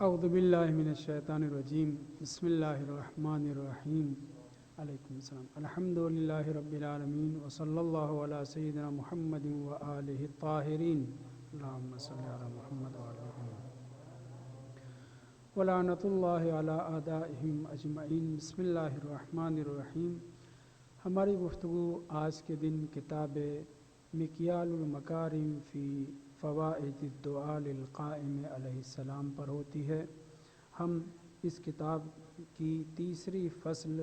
اعوذ باللہ من الشیطان الرجیم بسم اللہ الرحمن الرحیم علیکم السلام الحمد للہ رب العالمین وصلی اللہ علی سیدنا محمد وآلہ الطاہرین اللہم صلی علی محمد وآلہ محمد ولعنۃ اللہ علی اعدائہم اجمعین بسم اللہ الرحمن الرحیم۔ ہماری گفتگو آج کے دن کتاب مکیال المکارم فی فوائد الدعاء للقائم علیہ السلام پر ہوتی ہے۔ ہم اس کتاب کی تیسری فصل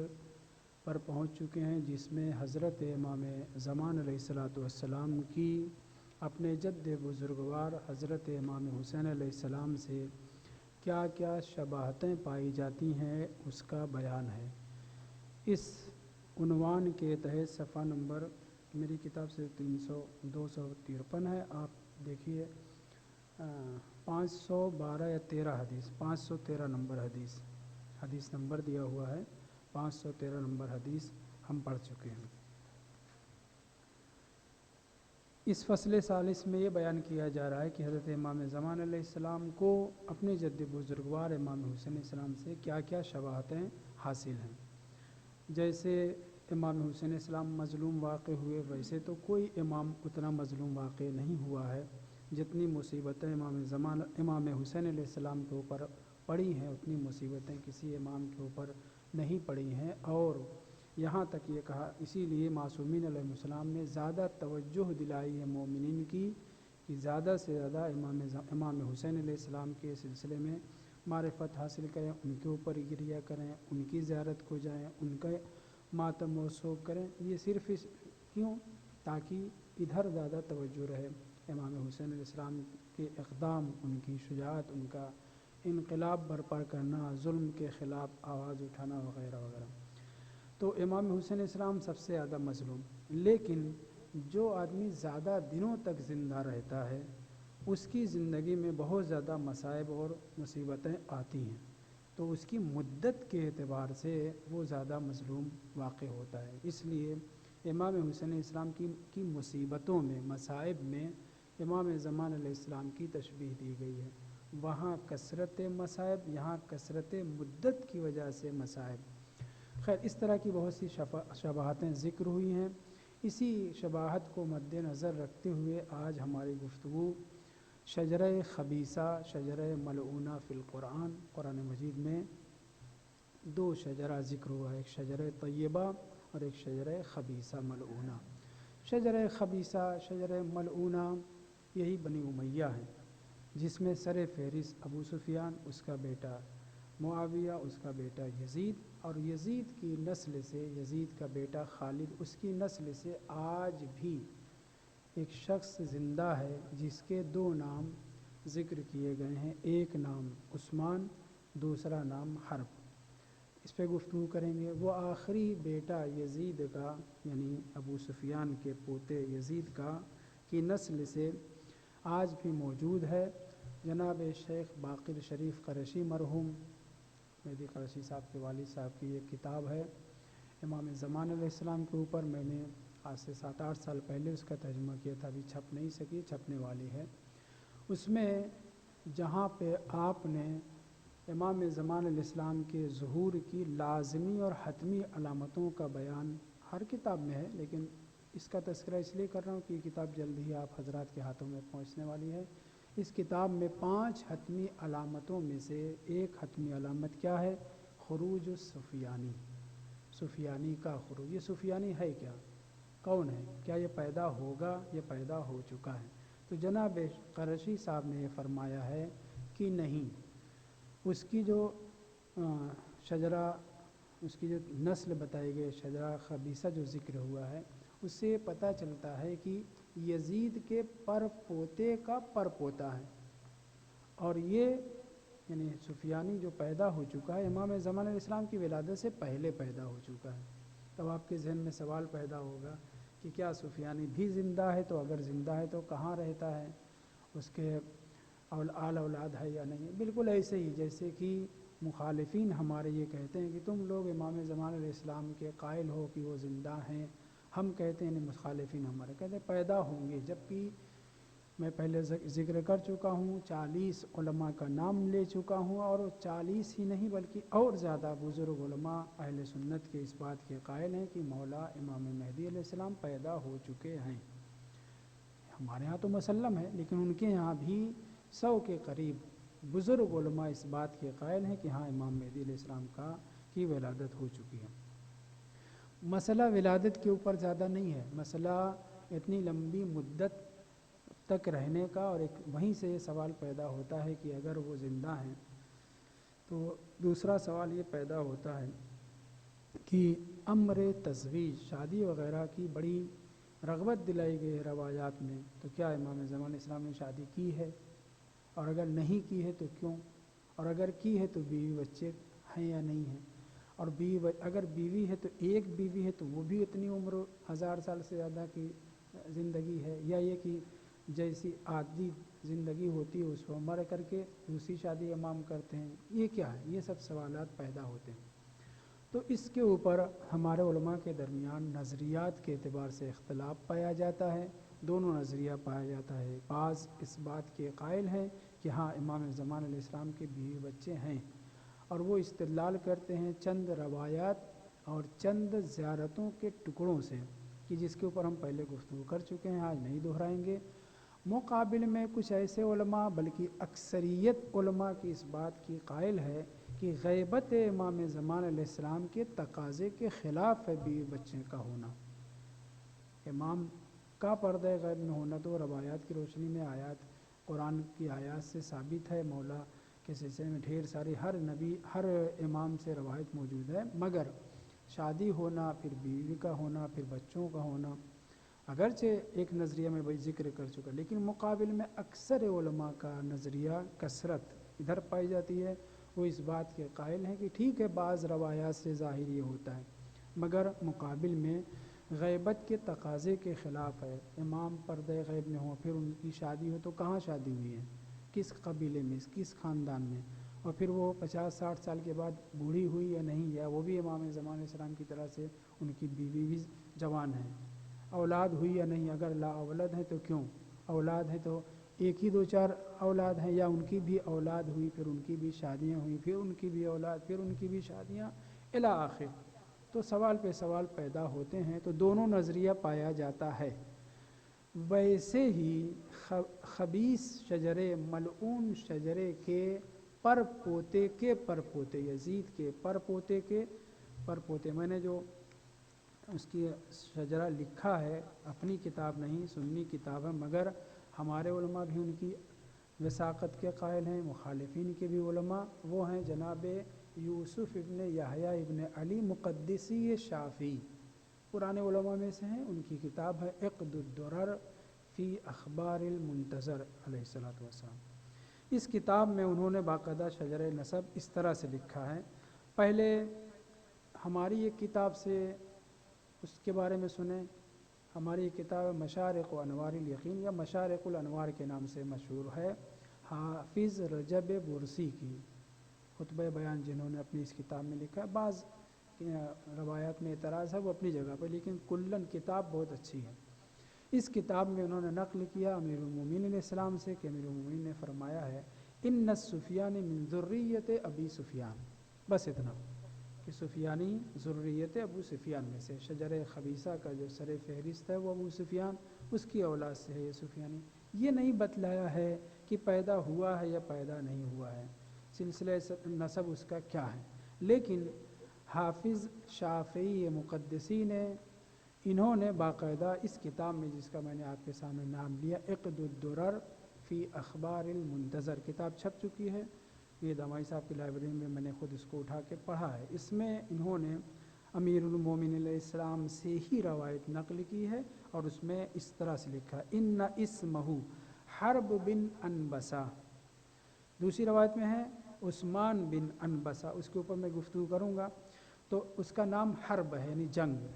پر پہنچ چکے ہیں، جس میں حضرت امام زمان علیہ السلام کی اپنے جد بزرگوار حضرت امام حسین علیہ السلام سے کیا کیا شباہتیں پائی جاتی ہیں اس کا بیان ہے۔ اس عنوان کے تحت صفحہ نمبر میری کتاب سے 253 ہے، آپ دیکھیے 512 یا 13 حدیث 513 نمبر حدیث نمبر دیا ہوا ہے، 513 نمبر حدیث ہم پڑھ چکے ہیں۔ اس فصل ثالث میں یہ بیان کیا جا رہا ہے کہ حضرت امام زمان علیہ السلام کو اپنے جد بزرگوار امام حسین علیہ السلام سے کیا کیا شباہتیں حاصل ہیں۔ جیسے امام حسین علیہ السلام مظلوم واقع ہوئے، ویسے تو کوئی امام اتنا مظلوم واقع نہیں ہوا ہے۔ جتنی مصیبتیں امام حسین علیہ السلام کے اوپر پڑی ہیں، اتنی مصیبتیں کسی امام کے اوپر نہیں پڑی ہیں، اور یہاں تک یہ کہا، اسی لیے معصومین علیہ السلام نے زیادہ توجہ دلائی ہے مومنین کی کہ زیادہ سے زیادہ امام حسین علیہ السلام کے سلسلے میں معرفت حاصل کریں، ان کے اوپر گریہ کریں، ان کی زیارت کو جائیں، ان کا ماتم و سوگ کریں۔ یہ صرف کیوں؟ تاکہ ادھر زیادہ توجہ رہے۔ امام حسین علیہ السلام کے اقدام، ان کی شجاعت، ان کا انقلاب برپا کرنا، ظلم کے خلاف آواز اٹھانا وغیرہ وغیرہ۔ تو امام حسین علیہ السلام سب سے زیادہ مظلوم، لیکن جو آدمی زیادہ دنوں تک زندہ رہتا ہے اس کی زندگی میں بہت زیادہ مصائب اور مصیبتیں آتی ہیں، تو اس کی مدت کے اعتبار سے وہ زیادہ مظلوم واقع ہوتا ہے۔ اس لیے امام حسین علیہ السلام کی مصیبتوں میں، مصائب میں امام زمان علیہ السلام کی تشبیہ دی گئی ہے۔ وہاں کثرت مصائب، یہاں کثرت مدت کی وجہ سے مصائب۔ خیر، اس طرح کی بہت سی شباہتیں ذکر ہوئی ہیں۔ اسی شباہت کو مد نظر رکھتے ہوئے آج ہماری گفتگو شجرہ خبیثہ، شجرہ ملعونہ فی القرآن، قرآن مجید میں دو شجرہ ذکر ہوا ہے، ایک شجرہ طیبہ اور ایک شجرہ خبیثہ ملعونہ۔ شجرہ خبیثہ، شجرہ ملعونہ، یہی بنی امیہ ہے، جس میں سر فہرست ابو سفیان، اس کا بیٹا معاویہ، اس کا بیٹا یزید، اور یزید کی نسل سے، یزید کا بیٹا خالد، اس کی نسل سے آج بھی ایک شخص زندہ ہے جس کے دو نام ذکر کیے گئے ہیں، ایک نام عثمان، دوسرا نام حرب۔ اس پہ گفتگو کریں گے۔ وہ آخری بیٹا یزید کا، یعنی ابو سفیان کے پوتے یزید کا کی نسل سے آج بھی موجود ہے۔ جناب شیخ باقر شریف قریشی مرحوم، مہدی قریشی صاحب کے والد صاحب کی ایک کتاب ہے امام زمان علیہ السلام کے اوپر، میں نے آج سے 7-8 سال پہلے اس کا ترجمہ کیا تھا، ابھی چھپ نہیں سکی، چھپنے والی ہے۔ اس میں جہاں پہ آپ نے امام زمان علیہ السلام کے ظہور کی لازمی اور حتمی علامتوں کا بیان ہر کتاب میں ہے، لیکن اس کا تذکرہ اس لیے کر رہا ہوں کہ یہ کتاب جلد ہی آپ حضرات کے ہاتھوں میں پہنچنے والی ہے۔ اس کتاب میں 5 حتمی علامتوں میں سے ایک حتمی علامت کیا ہے؟ خروج السفیانی، سفیانی کا خروج۔ یہ سفیانی ہے کیا؟ کون ہے؟ کیا یہ پیدا ہوگا؟ یہ پیدا ہو چکا ہے؟ تو جناب قریشی صاحب نے یہ فرمایا ہے کہ نہیں، اس کی جو شجرہ، اس کی جو نسل بتائی گئی، شجرہ خبیثہ جو ذکر ہوا ہے، اس سے پتہ چلتا ہے کہ یزید کے پر پوتے کا پر پوتا ہے، اور یہ یعنی سفیانی جو پیدا ہو چکا ہے امام زمان علیہ السلام کی ولادت سے پہلے پیدا ہو چکا ہے۔ تب آپ کے ذہن میں سوال پیدا ہوگا کہ کیا سفیانی بھی زندہ ہے؟ تو اگر زندہ ہے تو کہاں رہتا ہے؟ اس کے آل اولاد ہے یا نہیں؟ بالکل ایسے ہی جیسے کہ مخالفین ہمارے یہ کہتے ہیں کہ تم لوگ امام زمان علیہ السلام کے قائل ہو کہ وہ زندہ ہیں، ہم کہتے ہیں، مخالفین ہمارے کہتے ہیں پیدا ہوں گے، جبکہ میں پہلے ذکر کر چکا ہوں، 40 علماء کا نام لے چکا ہوں، اور 40 ہی نہیں بلکہ اور زیادہ بزرگ علماء اہل سنت کے اس بات کے قائل ہیں کہ مولا امام مہدی علیہ السلام پیدا ہو چکے ہیں۔ ہمارے ہاں تو مسلم ہے، لیکن ان کے یہاں بھی 100 کے قریب بزرگ علماء اس بات کے قائل ہیں کہ ہاں امام مہدی علیہ السلام کی ولادت ہو چکی ہے۔ مسئلہ ولادت کے اوپر زیادہ نہیں ہے، مسئلہ اتنی لمبی مدت تک رہنے کا، اور ایک وہیں سے یہ سوال پیدا ہوتا ہے کہ اگر وہ زندہ ہیں تو دوسرا سوال یہ پیدا ہوتا ہے کہ امر تزویج، شادی وغیرہ کی بڑی رغبت دلائی گئی ہے روایات میں، تو کیا امام زمان علیہ السلام نے شادی کی ہے؟ اور اگر نہیں کی ہے تو کیوں؟ اور اگر کی ہے تو بیوی بچے ہیں یا نہیں ہیں؟ اور اگر بیوی ہے تو ایک بیوی ہے تو وہ بھی اتنی عمر 1000 سال سے زیادہ کی زندگی ہے، یا یہ کہ جیسی عادی زندگی ہوتی ہے اس کو مر کر کے دوسری شادی امام کرتے ہیں؟ یہ کیا ہے؟ یہ سب سوالات پیدا ہوتے ہیں۔ تو اس کے اوپر ہمارے علماء کے درمیان نظریات کے اعتبار سے اختلاف پایا جاتا ہے، دونوں نظریہ پایا جاتا ہے۔ بعض اس بات کے قائل ہیں کہ ہاں امام زمان علیہ السلام کے بیوی بچے ہیں، اور وہ استدلال کرتے ہیں چند روایات اور چند زیارتوں کے ٹکڑوں سے، کہ جس کے اوپر ہم پہلے گفتگو کر چکے ہیں، آج نہیں دہرائیں گے۔ مقابل میں کچھ ایسے علماء، بلکہ اکثریت علماء کی اس بات کی قائل ہے کہ غیبت امام زمان علیہ السلام کے تقاضے کے خلاف ہے بیوی بچے کا ہونا۔ امام کا پردہ غیب میں ہونا تو روایات کی روشنی میں آیات، قرآن کی آیات سے ثابت ہے، مولا کے سلسلے میں ڈھیر ساری ہر نبی ہر امام سے روایت موجود ہے، مگر شادی ہونا، پھر بیوی کا ہونا، پھر بچوں کا ہونا، اگرچہ ایک نظریہ میں بھائی ذکر کر چکا، لیکن مقابل میں اکثر علماء کا نظریہ کثرت ادھر پائی جاتی ہے، وہ اس بات کے قائل ہیں کہ ٹھیک ہے بعض روایات سے ظاہر یہ ہوتا ہے، مگر مقابل میں غیبت کے تقاضے کے خلاف ہے۔ امام پردہ غیب میں ہوں، پھر ان کی شادی ہو تو کہاں شادی ہوئی ہے، کس قبیلے میں، کس خاندان میں، اور پھر وہ 50-60 سال کے بعد بوڑھی ہوئی یا نہیں، یا وہ بھی امام زمان علیہ السلام کی طرح سے ان کی بیوی بھی جوان ہے، اولاد ہوئی یا نہیں، اگر لا اولاد ہے تو کیوں، اولاد ہے تو ایک ہی 2-4 اولاد ہیں، یا ان کی بھی اولاد ہوئی، پھر ان کی بھی شادیاں ہوئیں، پھر ان کی بھی اولاد، پھر ان کی بھی شادیاں الی آخر، تو سوال پہ سوال پیدا ہوتے ہیں، تو دونوں نظریہ پایا جاتا ہے۔ ویسے ہی خبیث شجرے، ملعون شجرے کے پر پوتے یزید کے پر پوتے، میں نے جو اس کی شجرہ لکھا ہے اپنی کتاب نہیں، سنی کتاب ہے، مگر ہمارے علماء بھی ان کی وثاقت کے قائل ہیں، مخالفین کے بھی علماء وہ ہیں جناب یوسف ابن یحییٰ ابن علی مقدسی شافعی، پرانے علماء میں سے ہیں، ان کی کتاب ہے عقد الدرر فی اخبار المنتظر علیہ الصلوۃ والسلام۔ اس کتاب میں انہوں نے باقاعدہ شجرہ نسب اس طرح سے لکھا ہے، پہلے ہماری ایک کتاب سے اس کے بارے میں سنیں، ہماری کتاب مشارق و انوار الیقین یا مشارق الانوار کے نام سے مشہور ہے، حافظ رجب برسی کی خطبہ بیان جنہوں نے اپنی اس کتاب میں لکھا ہے، بعض روایات میں اعتراض ہے وہ اپنی جگہ پہ، لیکن کلن کتاب بہت اچھی ہے۔ اس کتاب میں انہوں نے نقل کیا امیر المومنین علیہ السلام سے کہ امیر المومنین نے فرمایا ہے ان السفیان من ذریت ابی سفیان، بس اتنا کہ سفیانی ذریت ابو سفیان میں سے، شجر خبیثہ کا جو سر فہرست ہے وہ ابو سفیان، اس کی اولاد سے ہے یہ سفیانی۔ یہ نہیں بتلایا ہے کہ پیدا ہوا ہے یا پیدا نہیں ہوا ہے، سلسلہ نسب اس کا کیا ہے، لیکن حافظ شافعی مقدسی نے انہوں نے باقاعدہ اس کتاب میں، جس کا میں نے آپ کے سامنے نام لیا عقد الدرر فی اخبار المنتظر، کتاب چھپ چکی ہے، یہ دمائی صاحب کی لائبریری میں میں نے خود اس کو اٹھا کے پڑھا ہے، اس میں انہوں نے امیر المومنین علیہ السلام سے ہی روایت نقل کی ہے، اور اس میں اس طرح سے لکھا ان اسمہ حرب بن انبسا، دوسری روایت میں ہے عثمان بن انبسا، اس کے اوپر میں گفتگو کروں گا، تو اس کا نام حرب ہے یعنی جنگ،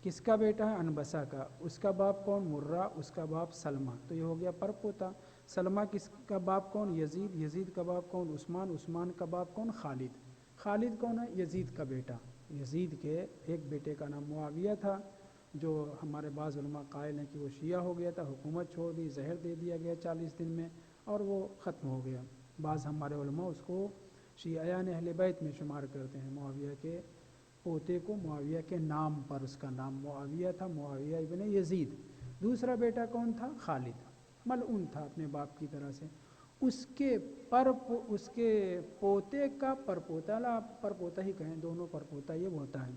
کس کا بیٹا ہے؟ انبسا کا، اس کا باپ کون؟ مرہ، اس کا باپ سلمہ، تو یہ ہو گیا پر پوتا۔ سلمہ کس کا باپ کون؟ یزید، یزید کا باپ کون؟ عثمان، عثمان کا باپ کون؟ خالد، خالد کون ہے؟ یزید کا بیٹا، یزید کے ایک بیٹے کا نام معاویہ تھا، جو ہمارے بعض علماء قائل ہیں کہ وہ شیعہ ہو گیا تھا، حکومت چھوڑ دی، زہر دے دیا گیا 40 دن میں اور وہ ختم ہو گیا۔ بعض ہمارے علماء اس کو شیعیان اہل بیت میں شمار کرتے ہیں۔ معاویہ کے پوتے کو معاویہ کے نام پر، اس کا نام معاویہ تھا، معاویہ ابن یزید۔ دوسرا بیٹا کون تھا؟ خالد، ملعون تھا اپنے باپ کی طرح سے۔ اس کے پوتے کا پرپوتا ہی کہیں، دونوں پرپوتا یہ ہوتا ہے۔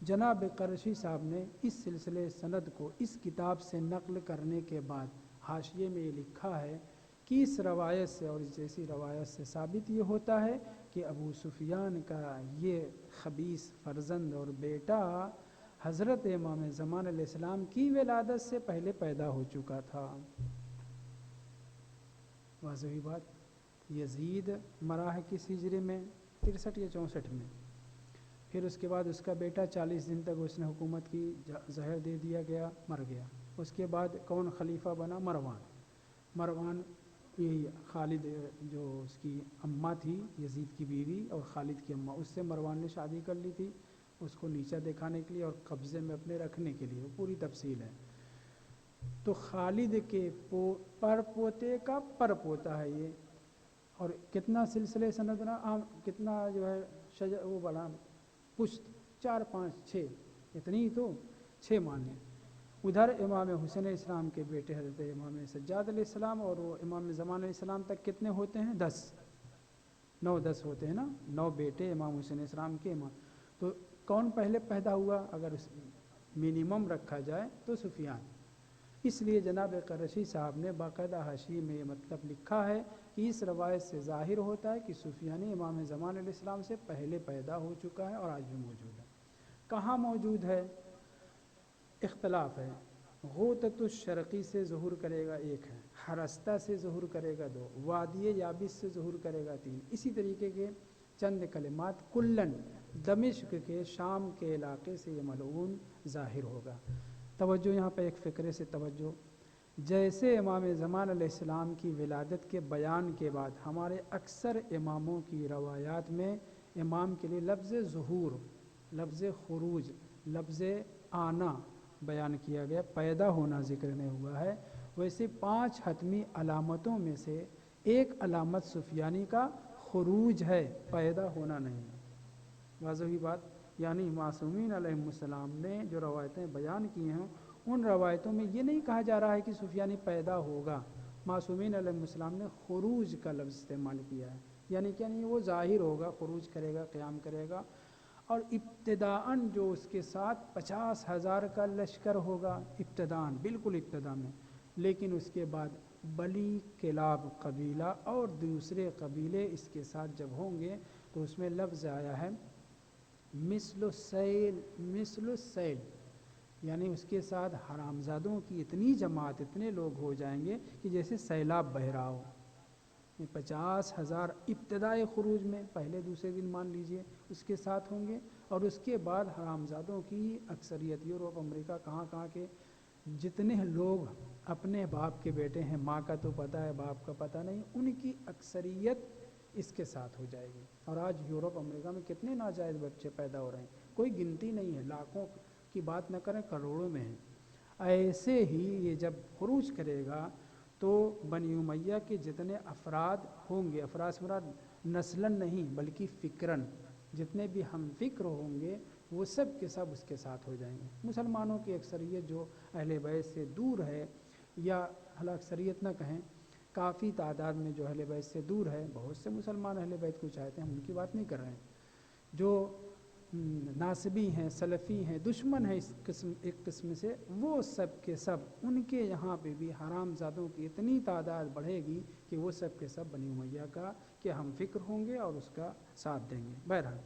جناب قرشی صاحب نے اس سلسلے سند کو اس کتاب سے نقل کرنے کے بعد حاشیے میں یہ لکھا ہے کہ اس روایت سے اور اس جیسی روایت سے ثابت یہ ہوتا ہے کہ ابو سفیان کا یہ خبیث فرزند اور بیٹا حضرت امام زمان علیہ السلام کی ولادت سے پہلے پیدا ہو چکا تھا۔ واضح بات۔ یزید مرا ہے کس ہجری میں؟ 63 یا 64 میں۔ پھر اس کے بعد اس کا بیٹا 40 دن تک اس نے حکومت کی، زہر دے دیا گیا، مر گیا۔ اس کے بعد کون خلیفہ بنا؟ مروان یہی خالد جو اس کی اماں تھی یزید کی بیوی اور خالد کی اماں، اس سے مروان نے شادی کر لی تھی، اس کو نیچا دکھانے کے لیے اور قبضے میں اپنے رکھنے کے لیے، وہ پوری تفصیل ہے۔ تو خالد کے پرپوتے کا پرپوتا ہے یہ، اور کتنا سلسلے سند رہا، کتنا جو ہے وہ بڑا پشت، 4 5 6، اتنی تو 6 مان لیں۔ ادھر امام حسین علیہ السلام کے بیٹے حضرت امام سجاد علیہ السلام اور وہ امام زمان علیہ السلام تک کتنے ہوتے ہیں؟ 10، 9 10 ہوتے ہیں نا، 9 بیٹے امام حسین علیہ السلام کے امام۔ تو کون پہلے پیدا ہوا اگر منیمم رکھا جائے تو سفیان۔ اس لیے جناب قرشی صاحب نے باقاعدہ حاشیے میں یہ مطلب لکھا ہے کہ اس روایت سے ظاہر ہوتا ہے کہ سفیانی امام زمان علیہ السلام سے پہلے پیدا ہو چکا ہے اور آج بھی موجود ہے۔ کہاں موجود ہے؟ اختلاف ہے۔ غوطۃ الشرقی سے ظہور کرے گا 1 ہے، حرستہ سے ظہور کرے گا 2، وادی یابس سے ظہور کرے گا 3۔ اسی طریقے کے چند کلمات کلن دمشق کے شام کے علاقے سے یہ ملعون ظاہر ہوگا۔ توجہ یہاں پہ ایک فقرے سے توجہ، جیسے امام زمان علیہ السلام کی ولادت کے بیان کے بعد ہمارے اکثر اماموں کی روایات میں امام کے لیے لفظ ظہور، لفظ خروج، لفظ آنا بیان کیا گیا، پیدا ہونا ذکر نہیں ہوا ہے، ویسے 5 حتمی علامتوں میں سے ایک علامت سفیانی کا خروج ہے، پیدا ہونا نہیں ہے۔ واضح بات۔ یعنی معصومین علیہ السلام نے جو روایتیں بیان کی ہیں ان روایتوں میں یہ نہیں کہا جا رہا ہے کہ سفیانی پیدا ہوگا، معصومین علیہ السلام نے خروج کا لفظ استعمال کیا ہے، یعنی کہ وہ ظاہر ہوگا، خروج کرے گا، قیام کرے گا، اور ابتداءً جو اس کے ساتھ 50,000 کا لشکر ہوگا، ابتداءً بالکل ابتدا میں، لیکن اس کے بعد بلی کلاب قبیلہ اور دوسرے قبیلے اس کے ساتھ جب ہوں گے تو اس میں لفظ آیا ہے مثل السیل، یعنی اس کے ساتھ حرامزادوں کی اتنی جماعت، اتنے لوگ ہو جائیں گے کہ جیسے سیلاب بہہ رہا ہو۔ 50,000 ابتدائی خروج میں پہلے دوسرے دن مان لیجئے اس کے ساتھ ہوں گے، اور اس کے بعد حرامزادوں کی اکثریت یورپ، امریکہ، کہاں کے جتنے لوگ اپنے باپ کے بیٹے ہیں، ماں کا تو پتہ ہے، باپ کا پتہ نہیں، ان کی اکثریت اس کے ساتھ ہو جائے گی۔ اور آج یورپ، امریکہ میں کتنے ناجائز بچے پیدا ہو رہے ہیں، کوئی گنتی نہیں ہے، لاکھوں کی بات نہ کریں، کروڑوں میں ہیں۔ ایسے ہی یہ جب خروج کرے گا تو بنی امیہ کے جتنے افراد ہوں گے، افراد سے مراد نسلاً نہیں بلکہ فکراً، جتنے بھی ہم فکر ہوں گے وہ سب کے سب اس کے ساتھ ہو جائیں گے۔ مسلمانوں کی اکثریت جو اہل بیت سے دور ہے، یا اکثریت نہ کہیں، کافی تعداد میں جو اہل بیت سے دور ہے، بہت سے مسلمان اہل بیت کو چاہتے ہیں، ہم ان کی بات نہیں کر رہے ہیں، جو ناصبی ہیں، سلفی ہیں، دشمن ہیں ایک قسم سے، وہ سب کے سب ان کے یہاں پہ بھی حرام زادوں کی اتنی تعداد بڑھے گی کہ وہ سب کے سب بنی امیہ کا کہ ہم فکر ہوں گے اور اس کا ساتھ دیں گے۔ بہرحال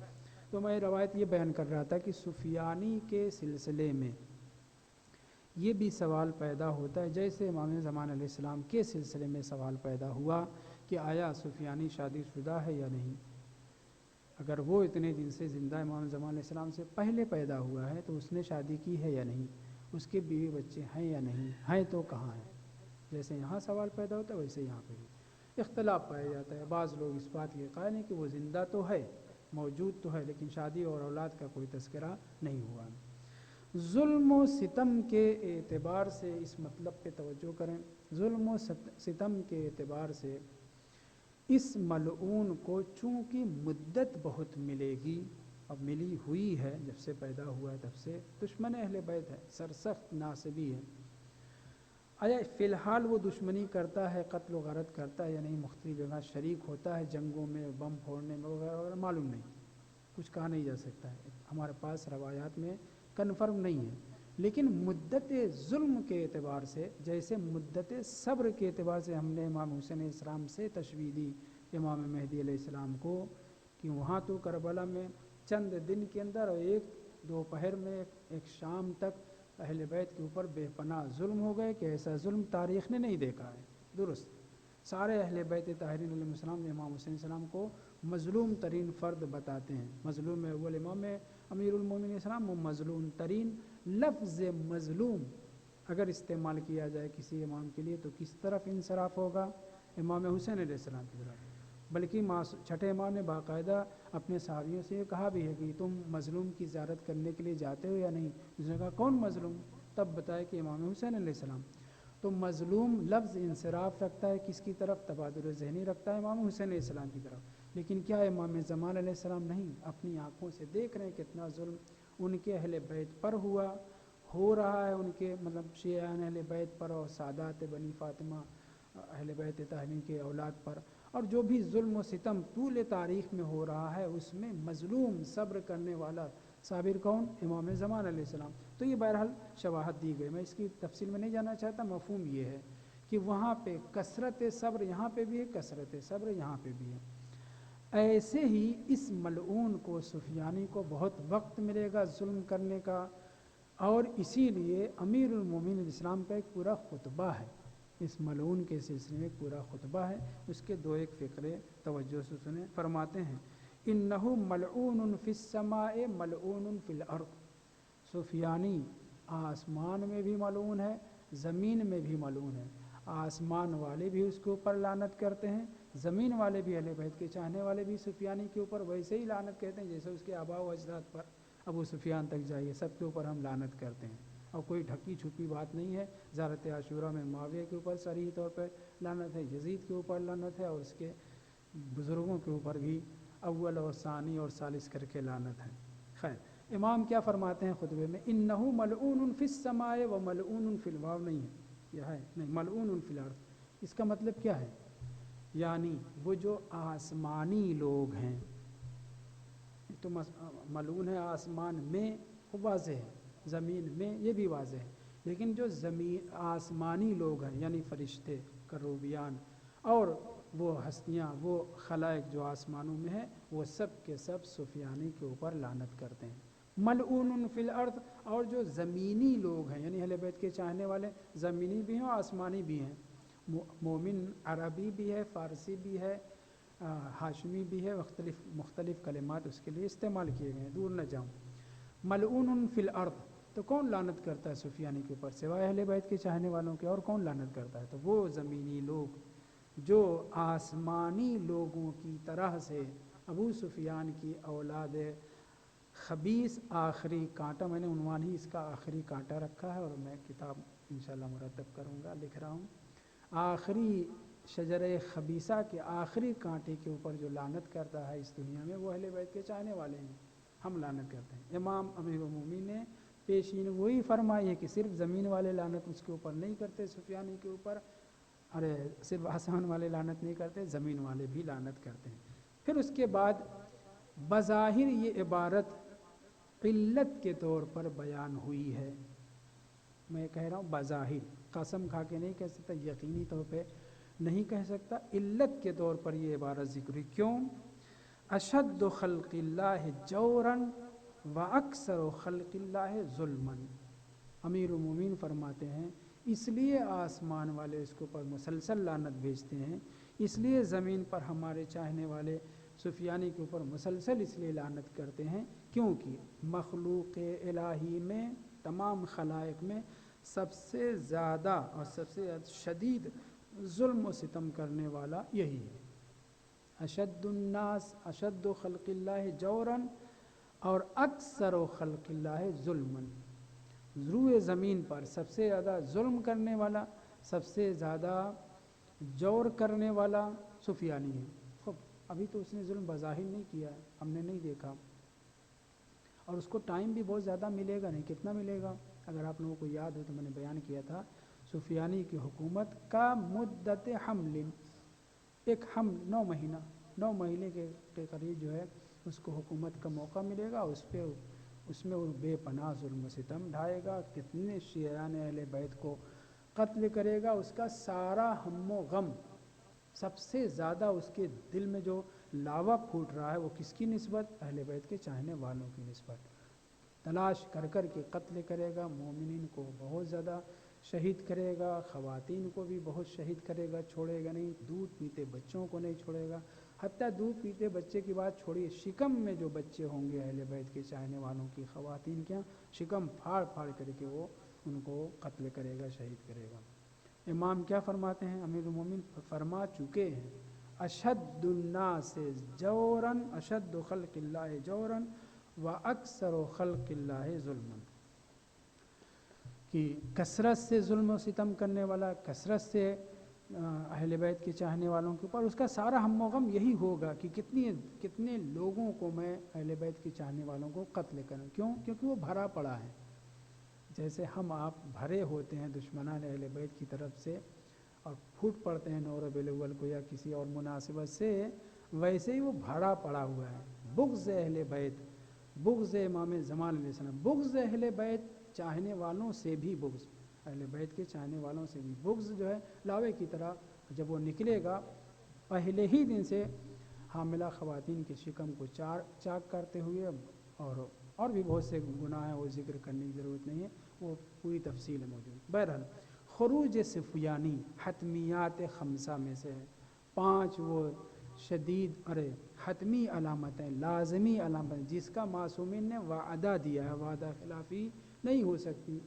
تو میں روایت یہ بیان کر رہا تھا کہ سفیانی کے سلسلے میں یہ بھی سوال پیدا ہوتا ہے، جیسے امام زمان علیہ السلام کے سلسلے میں سوال پیدا ہوا کہ آیا سفیانی شادی شدہ ہے یا نہیں۔ اگر وہ اتنے دن سے زندہ امام زمان علیہ السلام سے پہلے پیدا ہوا ہے تو اس نے شادی کی ہے یا نہیں، اس کے بیوی بچے ہیں یا نہیں، ہیں تو کہاں ہیں۔ جیسے یہاں سوال پیدا ہوتا ہے ویسے یہاں پہ بھی اختلاف پایا جاتا ہے۔ بعض لوگ اس بات کے قائل ہیں کہ وہ زندہ تو ہے، موجود تو ہے، لیکن شادی اور اولاد کا کوئی تذکرہ نہیں ہوا۔ ظلم و ستم کے اعتبار سے اس مطلب پہ توجہ کریں. ظلم و ستم کے اعتبار سے اس ملعون کو چونکہ مدت بہت ملے گی، اب ملی ہوئی ہے، جب سے پیدا ہوا ہے تب سے دشمن اہل بیت ہے، سرسخت ناصبی ہے. آیا فی الحال وہ دشمنی کرتا ہے، قتل و غارت کرتا ہے یا نہیں، مختلف جگہ شریک ہوتا ہے جنگوں میں، بم پھوڑنے میں وغیرہ وغیرہ، معلوم نہیں، کچھ کہا نہیں جا سکتا ہے، ہمارے پاس روایات میں کنفرم نہیں ہے. لیکن مدت ظلم کے اعتبار سے، جیسے مدت صبر کے اعتبار سے ہم نے امام حسین علیہ السلام سے تشبیہ دی امام مہدی علیہ السلام کو، کہ وہاں تو کربلا میں چند دن کے اندر اور ایک دوپہر میں ایک شام تک اہل بیت کے اوپر بے پناہ ظلم ہو گئے، کہ ایسا ظلم تاریخ نے نہیں دیکھا ہے. درست، سارے اہل بیت طاہرین علیہ السلام نے امام حسین علیہ السلام کو مظلوم ترین فرد بتاتے ہیں. مظلوم اول امام امیر المومنین السلام، وہ مظلوم ترین. لفظ مظلوم اگر استعمال کیا جائے کسی امام کے لیے تو کس طرف انصراف ہوگا؟ امام حسین علیہ السلام کی طرف. بلکہ چھٹے امام نے باقاعدہ اپنے صحابیوں سے یہ کہا بھی ہے کہ تم مظلوم کی زیارت کرنے کے لیے جاتے ہو یا نہیں؟ اس نے کہا کون مظلوم؟ تب بتایا کہ امام حسین علیہ السلام. تو مظلوم لفظ انصراف رکھتا ہے کس کی طرف؟ تبادل ذہنی رکھتا ہے امام حسین علیہ السلام کی طرف. لیکن کیا امام زمان علیہ السلام نہیں اپنی آنکھوں سے دیکھ رہے ہیں کتنا ظلم ان کے اہل بیت پر ہو رہا ہے، ان کے مطلب شیعان اہل بیت پر اور سادات بنی فاطمہ اہل بیت طاہرین کے اولاد پر، اور جو بھی ظلم و ستم طول تاریخ میں ہو رہا ہے اس میں مظلوم صبر کرنے والا صابر کون؟ امام زمان علیہ السلام. تو یہ بہرحال شواہد دی گئی، میں اس کی تفصیل میں نہیں جانا چاہتا. مفہوم یہ ہے کہ وہاں پہ کثرت صبر یہاں پہ بھی ہے، کثرت صبر یہاں پہ بھی ہے. ایسے ہی اس ملعون کو، سفیانی کو بہت وقت ملے گا ظلم کرنے کا، اور اسی لیے امیر المومنین علیہ السلام کا ایک پورا خطبہ ہے اس ملعون کے سلسلے میں، ایک پورا خطبہ ہے. اس کے دو ایک فقرے توجہ سے سنیں. فرماتے ہیں انہ ملعون فی السماء ملعون فی الارض. سفیانی آسمان میں بھی ملعون ہے، زمین میں بھی ملعون ہے. آسمان والے بھی اس کے اوپر لعنت کرتے ہیں، زمین والے بھی، اہل بیت کے چاہنے والے بھی سفیانی کے اوپر ویسے ہی لعنت کرتے ہیں جیسے اس کے آباء و اجداد پر. ابو سفیان تک جائیے، سب کے اوپر ہم لعنت کرتے ہیں، اور کوئی ڈھکی چھپی بات نہیں ہے. زیارت عاشورہ میں معاویہ کے اوپر صریح طور پہ لعنت ہے، یزید کے اوپر لعنت ہے، اور اس کے بزرگوں کے اوپر بھی اول اور ثانی اور ثالث کر کے لعنت ہے. خیر، امام کیا فرماتے ہیں خطبے میں؟ انہ ملعون فی السماء و ملعون فی الارض. نہیں ہے، یہ ہے نہیں، ملعون فی الارض. اس کا مطلب کیا ہے؟ یعنی وہ جو آسمانی لوگ ہیں، تو ملعون ہے آسمان میں، وہ واضح ہے، زمین میں یہ بھی واضح ہے. لیکن جو آسمانی لوگ ہیں یعنی فرشتے، کروبیان، اور وہ ہستیاں، وہ خلائق جو آسمانوں میں ہیں، وہ سب کے سب سفیانی کے اوپر لعنت کرتے ہیں. ملعون فی الارض. اور جو زمینی لوگ ہیں یعنی اہل بیت کے چاہنے والے، زمینی بھی ہیں اور آسمانی بھی ہیں. مومن عربی بھی ہے، فارسی بھی ہے، ہاشمی بھی ہے، مختلف کلمات اس کے لیے استعمال کیے گئے ہیں، دور نہ جاؤں. ملعون فی الارض. تو کون لعنت کرتا ہے سفیانی کے اوپر سوائے اہل بیت کے چاہنے والوں کے؟ اور کون لعنت کرتا ہے؟ تو وہ زمینی لوگ جو آسمانی لوگوں کی طرح سے ابو سفیان کی اولاد خبیث آخری کانٹا، میں نے عنوان ہی اس کا آخری کانٹا رکھا ہے، اور میں کتاب انشاءاللہ مرتب کروں گا، لکھ رہا ہوں. آخری شجرہ خبیثہ کے آخری کانٹے کے اوپر جو لعنت کرتا ہے اس دنیا میں، وہ اہل بیت کے چاہنے والے ہیں. ہم لعنت کرتے ہیں. امام امیر المومنین نے پیشین وہی فرمائی ہے کہ صرف زمین والے لعنت اس کے اوپر نہیں کرتے سفیانی کے اوپر، ارے صرف آسمان والے لعنت نہیں کرتے، زمین والے بھی لعنت کرتے ہیں. پھر اس کے بعد بظاہر یہ عبارت قلت کے طور پر بیان ہوئی ہے. میں کہہ رہا ہوں بظاہر، قسم کھا کے نہیں کہہ سکتا، یقینی طور پہ نہیں کہہ سکتا. علت کے طور پر یہ عبارت ذکر. کیوں؟ اشد خلق اللہ جوراً و اکثر خلق اللہ ظلماً. امیر المومنین فرماتے ہیں اس لیے آسمان والے اس کے اوپر مسلسل لعنت بھیجتے ہیں، اس لیے زمین پر ہمارے چاہنے والے سفیانی کے اوپر مسلسل اس لیے لعنت کرتے ہیں کیونکہ مخلوق الہی میں، تمام خلائق میں سب سے زیادہ اور سب سے شدید ظلم و ستم کرنے والا یہی ہے. اشد الناس، اشد خلق اللہ جوراً اور اکثر خلق اللہ ظلماً. روئے زمین پر سب سے زیادہ ظلم کرنے والا، سب سے زیادہ جور کرنے والا سفیانی ہے۔ خب ابھی تو اس نے ظلم بظاہر نہیں کیا ہے، ہم نے نہیں دیکھا، اور اس کو ٹائم بھی بہت زیادہ ملے گا نہیں۔ کتنا ملے گا؟ اگر آپ لوگوں کو یاد ہو تو میں نے بیان کیا تھا، سفیانی کی حکومت کا مدت حمل، ایک حمل 9 مہینے کے قریب جو ہے اس کو حکومت کا موقع ملے گا، اس میں وہ بے پناہ ظلم و ستم ڈھائے گا، کتنے شیعان اہل بیت کو قتل کرے گا، اس کا سارا ہم و غم، سب سے زیادہ اس کے دل میں جو لاوا پھوٹ رہا ہے وہ کس کی نسبت؟ اہل بیت کے چاہنے والوں کی نسبت۔ تلاش کر کر کے قتل کرے گا، مومنین کو بہت زیادہ شہید کرے گا، خواتین کو بھی بہت شہید کرے گا، چھوڑے گا نہیں، دودھ پیتے بچوں کو نہیں چھوڑے گا، حتیٰ دودھ پیتے بچے کی بات چھوڑیے، شکم میں جو بچے ہوں گے اہل بیت کے چاہنے والوں کی، خواتین کیا شکم پھاڑ پھاڑ کر کے وہ ان کو قتل کرے گا، شہید کرے گا۔ امام کیا فرماتے ہیں؟ امیر المومنین فرما چکے ہیں، اشد الناس جوراً، اشد خلق اللہ جوراً واکثر خلق اللہ ظلما، کہ کثرت سے ظلم و ستم کرنے والا، کثرت سے اہل بیت کے چاہنے والوں کے اوپر اس کا سارا ہم و غم یہی ہوگا کہ کتنے لوگوں کو میں اہل بیت کے چاہنے والوں کو قتل کروں۔ کیوں؟ کیونکہ وہ بھرا پڑا ہے، جیسے ہم آپ بھرے ہوتے ہیں دشمنان اہل بیت کی طرف سے اور پھوٹ پڑتے ہیں 9 ربیع الاول کو یا کسی اور مناسبت سے، ویسے ہی وہ بھرا پڑا ہوا ہے۔ بغض اہل بیت، بغض امام زمان علیہ السلام، بغض اہل بیت چاہنے والوں سے بھی بغض، اہل بیت کے چاہنے والوں سے بھی بغض جو ہے لاوے کی طرح جب وہ نکلے گا، پہلے ہی دن سے حاملہ خواتین کے شکم کو چاک کرتے ہوئے، اور بھی بہت سے گناہ ہیں، وہ ذکر کرنے کی ضرورت نہیں ہے، وہ پوری تفصیل ہے موجود۔ بہرحال خروج سفیانی حتمیات خمسہ میں سے ہے، 5 وہ شدید حتمی علامتیں، لازمی علامتیں، جس کا معصومین نے وعدہ دیا ہے، وعدہ خلافی نہیں ہو سکتی،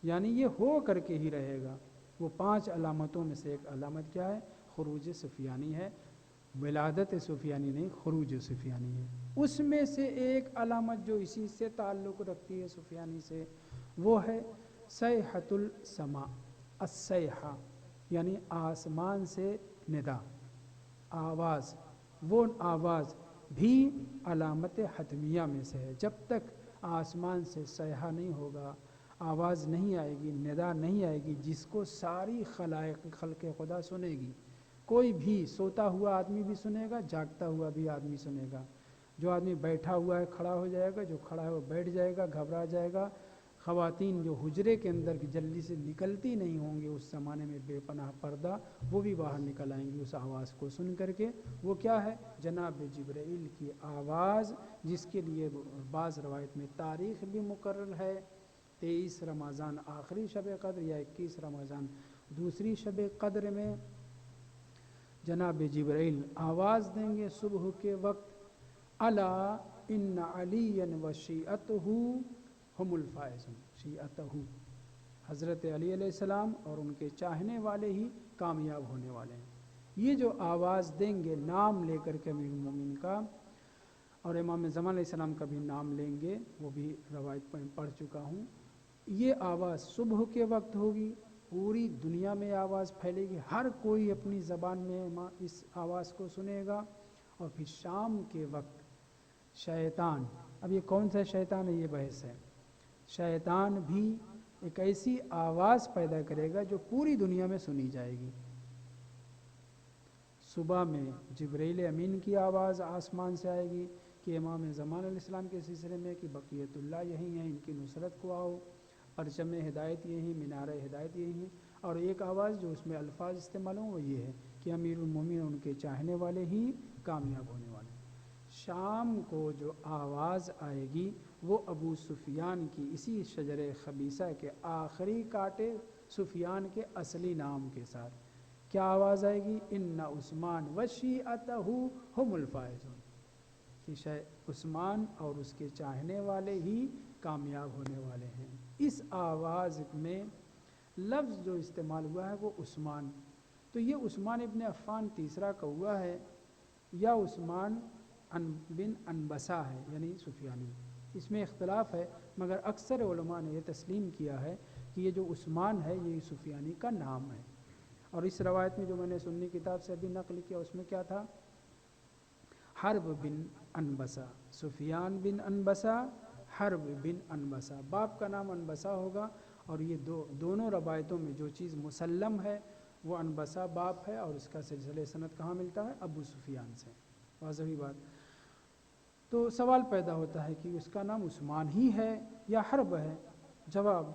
یعنی یہ ہو کر کے ہی رہے گا۔ وہ 5 علامتوں میں سے ایک علامت کیا ہے؟ خروج سفیانی ہے، ولادت سفیانی نہیں، خروج سفیانی ہے۔ اس میں سے ایک علامت جو اسی سے تعلق رکھتی ہے سفیانی سے، وہ ہے صیحۃ السماء، الصیحہ یعنی آسمان سے ندا، آواز، وہ آواز بھی علامت حتمیہ میں سے ہے۔ جب تک آسمان سے صیحہ نہیں ہوگا، آواز نہیں آئے گی، ندا نہیں آئے گی، جس کو ساری خلق خدا سنے گی، کوئی بھی سوتا ہوا آدمی بھی سنے گا، جاگتا ہوا بھی آدمی سنے گا، جو آدمی بیٹھا ہوا ہے کھڑا ہو جائے گا، جو کھڑا ہے وہ بیٹھ جائے گا، گھبرا جائے گا، خواتین جو حجرے کے اندر جلدی سے نکلتی نہیں ہوں گی اس زمانے میں بے پناہ پردہ، وہ بھی باہر نکل آئیں گی اس آواز کو سن کر کے۔ وہ کیا ہے؟ جناب جبرائیل کی آواز، جس کے لیے بعض روایت میں تاریخ بھی مقرر ہے، 23 رمضان آخری شب قدر یا 21 رمضان دوسری شب قدر میں جناب جبرائیل آواز دیں گے صبح کے وقت، الا ان علی و شیعتہ ہم الفائزون، شیعتہ حضرت علی علیہ السلام اور ان کے چاہنے والے ہی کامیاب ہونے والے ہیں۔ یہ جو آواز دیں گے نام لے کر کے امیر المومنین کا، اور امام زمان علیہ السلام کا بھی نام لیں گے، وہ بھی روایت میں پڑھ چکا ہوں، یہ آواز صبح کے وقت ہوگی، پوری دنیا میں آواز پھیلے گی، ہر کوئی اپنی زبان میں اس آواز کو سنے گا، اور پھر شام کے وقت شیطان، اب یہ کون سا شیطان ہے یہ بحث ہے، شیطان بھی ایک ایسی آواز پیدا کرے گا جو پوری دنیا میں سنی جائے گی۔ صبح میں جبرائیل امین کی آواز آسمان سے آئے گی کہ امام زمان علیہ السلام کے سلسلے میں کہ بقیت اللہ یہی ہیں، ان کی نصرت کو آؤ، پرچم ہدایت یہی، مینار ہدایت یہی ہے، اور ایک آواز جو اس میں الفاظ استعمال ہوں وہ یہ ہے کہ امیر المومنین ان کے چاہنے والے ہی کامیاب ہونے والے ہیں۔ شام کو جو آواز آئے گی وہ ابو سفیان کی اسی شجر خبیثہ کے آخری کاٹے سفیان کے اصلی نام کے ساتھ کیا آواز آئے گی؟ ان عثمان و شیعتہ ہم الفائزون، کہ عثمان اور اس کے چاہنے والے ہی کامیاب ہونے والے ہیں۔ اس آواز میں لفظ جو استعمال ہوا ہے وہ عثمان، تو یہ عثمان ابن عفان تیسرا کوا ہے یا عثمان بن انبسہ ہے، یعنی سفیانی، اس میں اختلاف ہے، مگر اکثر علماء نے یہ تسلیم کیا ہے کہ یہ جو عثمان ہے یہ سفیانی کا نام ہے۔ اور اس روایت میں جو میں نے سنی کتاب سے ابھی نقل کیا اس میں کیا تھا؟ حرب بن انبسا، سفیان بن انبسا، حرب بن انبسا، باپ کا نام انبسا ہوگا، اور یہ دونوں روایتوں میں جو چیز مسلم ہے وہ انبسا باپ ہے، اور اس کا سلسلہ سند کہاں ملتا ہے؟ ابو سفیان سے۔ واضح بات۔ تو سوال پیدا ہوتا ہے کہ اس کا نام عثمان ہی ہے یا حرب ہے؟ جواب،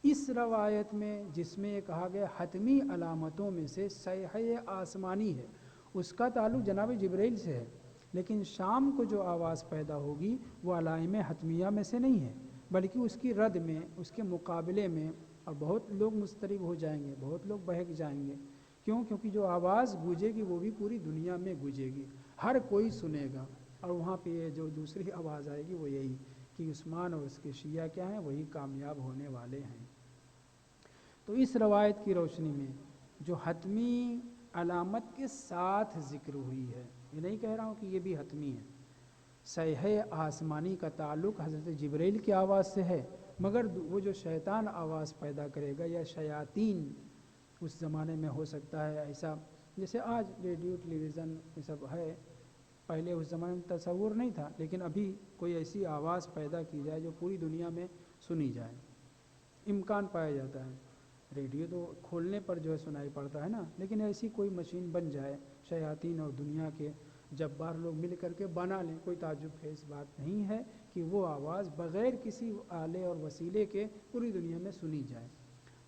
اس روایت میں جس میں یہ کہا گیا حتمی علامتوں میں سے صیحہ آسمانی ہے، اس کا تعلق جناب جبرائیل سے ہے، لیکن شام کو جو آواز پیدا ہوگی وہ علائم حتمیہ میں سے نہیں ہے، بلکہ اس کی رد میں، اس کے مقابلے میں، اور بہت لوگ مضطرب ہو جائیں گے، بہت لوگ بہک جائیں گے۔ کیوں؟ کیونکہ جو آواز گونجے گی وہ بھی پوری دنیا میں گونجے گی، ہر کوئی سنے گا، اور وہاں پہ یہ جو دوسری آواز آئے گی وہ یہی کہ عثمان اور اس کے شیعہ کیا ہیں؟ وہی کامیاب ہونے والے ہیں۔ تو اس روایت کی روشنی میں جو حتمی علامت کے ساتھ ذکر ہوئی ہے، یہ نہیں کہہ رہا ہوں کہ یہ بھی حتمی ہے، صیحہ آسمانی کا تعلق حضرت جبرائیل کی آواز سے ہے، مگر وہ جو شیطان آواز پیدا کرے گا یا شیاطین، اس زمانے میں ہو سکتا ہے ایسا، جیسے آج ریڈیو ٹیلی ویژن یہ سب ہے، پہلے اس زمانے میں تصور نہیں تھا، لیکن ابھی کوئی ایسی آواز پیدا کی جائے جو پوری دنیا میں سنی جائے، امکان پایا جاتا ہے۔ ریڈیو تو کھولنے پر جو ہے سنائی پڑتا ہے نا، لیکن ایسی کوئی مشین بن جائے، شیاطین اور دنیا کے جبار لوگ مل کر کے بنا لیں، کوئی تعجب خیز بات نہیں ہے کہ وہ آواز بغیر کسی آلے اور وسیلے کے پوری دنیا میں سنی جائے۔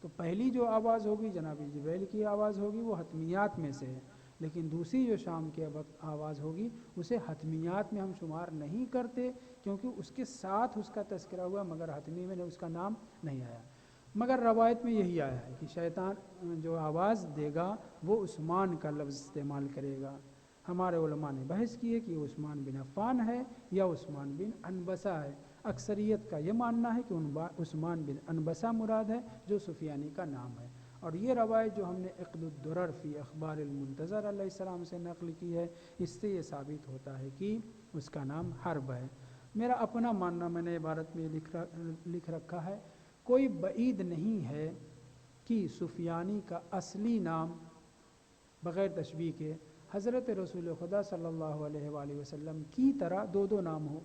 تو پہلی جو آواز ہوگی جناب جبرائیل کی آواز ہوگی، وہ حتمیات میں سے ہے، لیکن دوسری جو شام کے وقت آواز ہوگی اسے حتمیات میں ہم شمار نہیں کرتے، کیونکہ اس کے ساتھ اس کا تذکرہ ہوا، مگر حتمی میں نے اس کا نام نہیں آیا۔ مگر روایت میں یہی آیا ہے کہ شیطان جو آواز دے گا وہ عثمان کا لفظ استعمال کرے گا۔ ہمارے علماء نے بحث کی ہے کہ عثمان بن عفان ہے یا عثمان بن انبسا ہے۔ اکثریت کا یہ ماننا ہے کہ عثمان بن انبسا مراد ہے، جو سفیانی کا نام ہے، اور یہ روایت جو ہم نے عقد الدرر فی اخبار المنتظر علیہ السلام سے نقل کی ہے، اس سے یہ ثابت ہوتا ہے کہ اس کا نام حرب ہے۔ میرا اپنا ماننا، میں نے عبارت میں لکھ رکھا ہے، کوئی بعید نہیں ہے کہ سفیانی کا اصلی نام بغیر تشبیہ کے حضرت رسول خدا صلی اللہ علیہ وآلہ وسلم کی طرح دو نام ہو۔